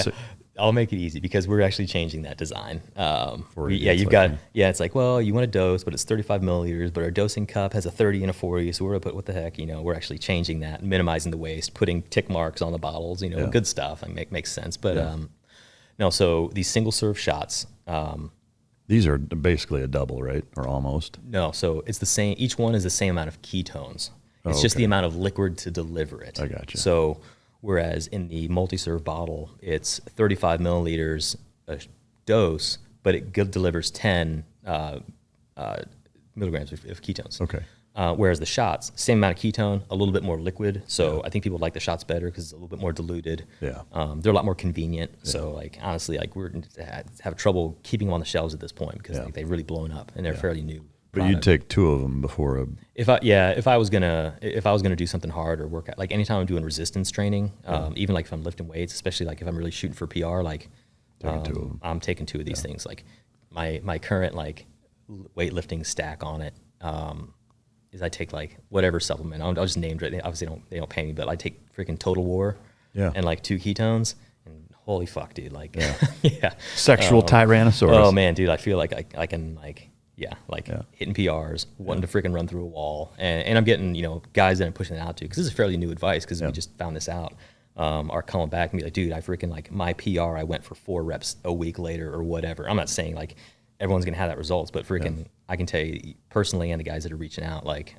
I'll make it easy because we're actually changing that design. It's like, well, you want a dose, but it's 35 milliliters, but our dosing cup has a 30 and a 40, so we're gonna put, what the heck, you know, we're actually changing that, minimizing the waste, putting tick marks on the bottles, you know, good stuff, and makes sense. But no, so these single serve shots. These are basically a double, right, or almost? No, so it's the same. Each one is the same amount of ketones. It's just the amount of liquid to deliver it. I got you. So. Whereas in the multi-serve bottle, it's 35 milliliters a dose, but it delivers 10 milligrams of ketones. Okay. Whereas the shots, same amount of ketone, a little bit more liquid. So I think people like the shots better because it's a little bit more diluted. Yeah. They're a lot more convenient. Yeah. So like honestly, like we're have trouble keeping them on the shelves at this point because like they've really blown up and they're fairly new. But you'd take 2 of them before a. If I was gonna do something hard or work out, like anytime I'm doing resistance training, even like if I'm lifting weights, especially like if I'm really shooting for PR, like I'm taking 2 of these things. Like my current like weightlifting stack on it is I take like whatever supplement. I'll just name it. Obviously they don't pay me, but I take freaking Total War and like 2 ketones. And holy fuck, dude! Like sexual Tyrannosaurus. Oh man, dude, I feel like I can like. Hitting PRs, wanting to freaking run through a wall. And I'm getting, you know, guys that I'm pushing it out to, because this is fairly new advice, because we just found this out, are calling back and be like, dude, I freaking, like, my PR, I went for 4 reps a week later or whatever. I'm not saying, like, everyone's going to have that results, but freaking, I can tell you personally, and the guys that are reaching out, like,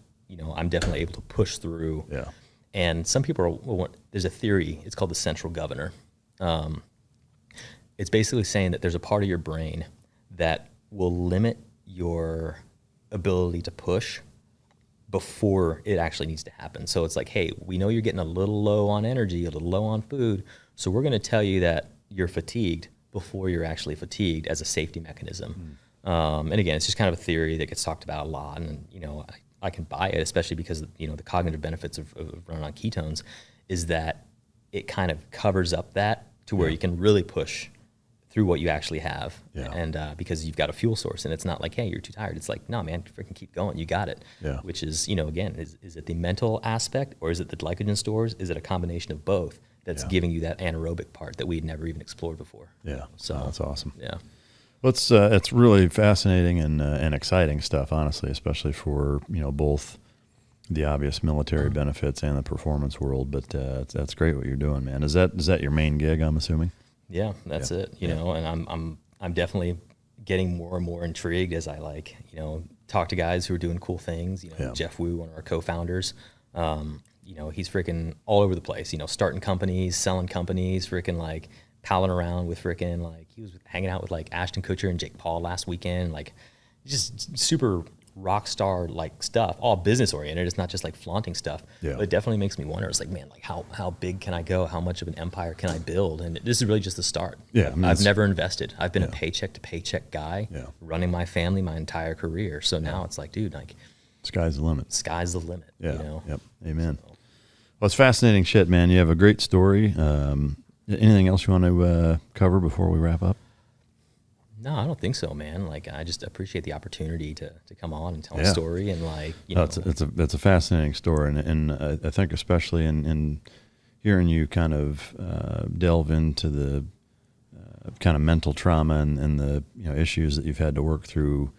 I'm definitely able to push through. Yeah. And some people there's a theory, it's called the central governor. It's basically saying that there's a part of your brain that will limit your ability to push before it actually needs to happen. So it's like, hey, we know you're getting a little low on energy, a little low on food, so we're going to tell you that you're fatigued before you're actually fatigued as a safety mechanism. And again, it's just kind of a theory that gets talked about a lot, and I can buy it, especially because the cognitive benefits of running on ketones is that it kind of covers up that to where you can really push through what you actually have. Yeah. And because you've got a fuel source, and it's not like, hey, you're too tired. It's like, no, man, freaking keep going. You got it. Yeah. Which is, again, is it the mental aspect, or is it the glycogen stores? Is it a combination of both that's giving you that anaerobic part that we'd never even explored before? Yeah. So that's awesome. Yeah. Well, it's really fascinating and exciting stuff, honestly, especially for, both the obvious military benefits and the performance world. But that's great what you're doing, man. Is that your main gig, I'm assuming? Yeah, that's it. And I'm definitely getting more and more intrigued as I talk to guys who are doing cool things. Jeff Wu, one of our co-founders, he's freaking all over the place. Starting companies, selling companies, freaking palling around with freaking he was hanging out with Ashton Kutcher and Jake Paul last weekend. Just super rock star stuff, all business oriented. It's not just flaunting stuff. Yeah. But it definitely makes me wonder. It's man, how big can I go? How much of an empire can I build? And this is really just the start. Yeah, I've never invested. I've been a paycheck to paycheck guy, Yeah. running my family my entire career. So now it's dude, Sky's the limit. Sky's the limit. Yeah. Yep. Amen. Well, it's fascinating shit, man. You have a great story. Anything else you want to cover before we wrap up? No, I don't think so, man. I just appreciate the opportunity to come on and tell a story and That's a fascinating story, and I think especially in hearing you kind of delve into the kind of mental trauma and the issues that you've had to work through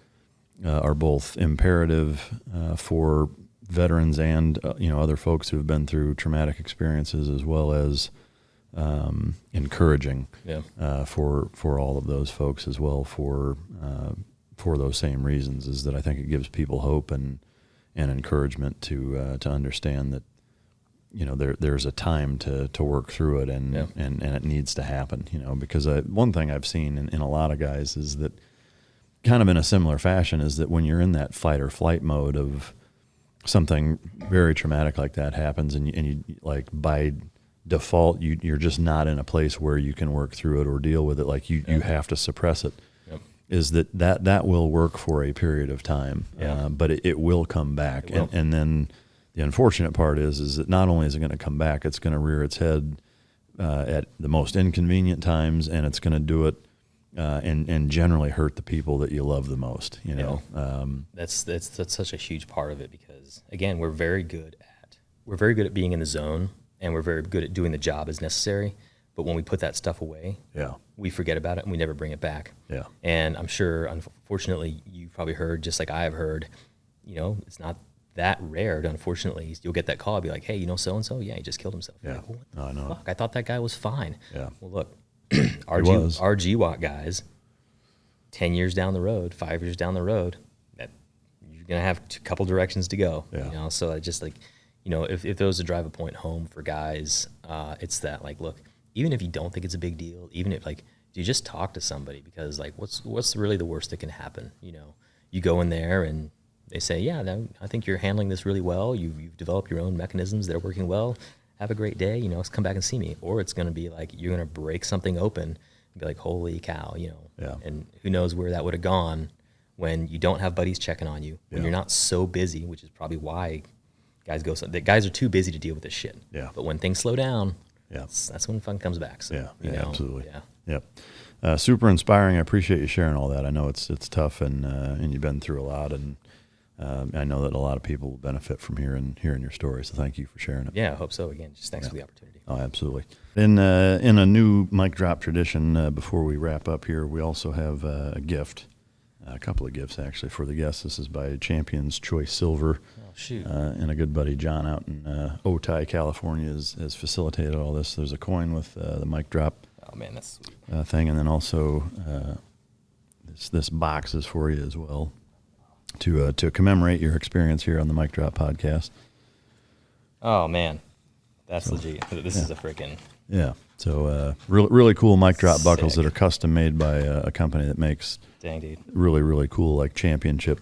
are both imperative for veterans and other folks who have been through traumatic experiences, as well as encouraging for all of those folks as well for those same reasons, is that I think it gives people hope and encouragement to understand that there's a time to work through it and it needs to happen, because one thing I've seen in a lot of guys is that kind of in a similar fashion is that when you're in that fight or flight mode of something very traumatic like that happens and you by default you're just not in a place where you can work through it or deal with it. You have to suppress it. Is that will work for a period of time, but it will come back. And then the unfortunate part is that not only is it going to come back, it's going to rear its head at the most inconvenient times, and it's going to do it and generally hurt the people that you love the most. That's such a huge part of it, because again, we're very good at being in the zone, and we're very good at doing the job as necessary. But when we put that stuff away, we forget about it and we never bring it back. Yeah. And I'm sure, unfortunately, you've probably heard, just like I have heard, it's not that rare to, unfortunately, you'll get that call, be like, hey, so-and-so, he just killed himself. Yeah. What the I know. fuck? I thought that guy was fine. Yeah. Well, look, our GWOT guys, 10 years down the road, 5 years down the road, that you're going to have a couple directions to go. Yeah. So I just if those to drive a point home for guys, it's that look, even if you don't think it's a big deal, even if you just talk to somebody, because what's really the worst that can happen? You go in there and they say, yeah, I think you're handling this really well. You've developed your own mechanisms. They're working well. Have a great day. Come back and see me. Or it's going to be you're going to break something open and be like, holy cow, and who knows where that would have gone when you don't have buddies checking on you, when you're not so busy, which is probably why guys go. The guys are too busy to deal with this shit. Yeah. But when things slow down, that's when fun comes back. So, absolutely. Yep. Super inspiring. I appreciate you sharing all that. I know it's tough and you've been through a lot, and I know that a lot of people will benefit from hearing your story. So thank you for sharing it. Yeah, I hope so. Again, just thanks for the opportunity. Oh, absolutely. In a new mic drop tradition, before we wrap up here, we also have a gift, a couple of gifts actually for the guests. This is by Champion's Choice Silver. Oh, shoot. And a good buddy, John, out in Otay, California, has facilitated all this. There's a coin with the mic drop. Oh, man, that's sweet. Thing. And then also this box is for you as well. to commemorate your experience here on the Mic Drop podcast. Oh man, that's legit. This is a freaking So really cool mic drop buckles Sick. that are custom made by a company that makes dang, dude. really cool like championship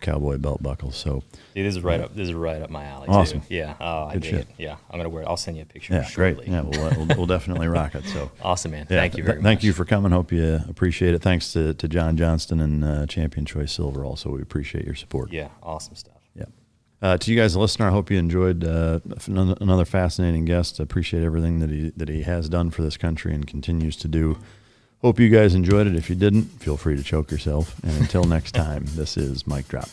cowboy belt buckles. So Dude, this is right up. This is right up my alley. Awesome. Too. Yeah. Oh, I Good dig shit. it. Yeah, I'm gonna wear it. I'll send you a picture. yeah, shortly. great. Yeah, we'll definitely rock it. So Awesome, man. yeah, Thank you very much. Thank you for coming. Hope you appreciate it. Thanks to John Johnston and Champion Choice Silver. Also, we appreciate your support. Yeah, awesome stuff. Yeah. To you guys, the listener, I hope you enjoyed another fascinating guest. I appreciate everything that he has done for this country and continues to do. Hope you guys enjoyed it. If you didn't, feel free to choke yourself. And until next time, this is Mic Drop.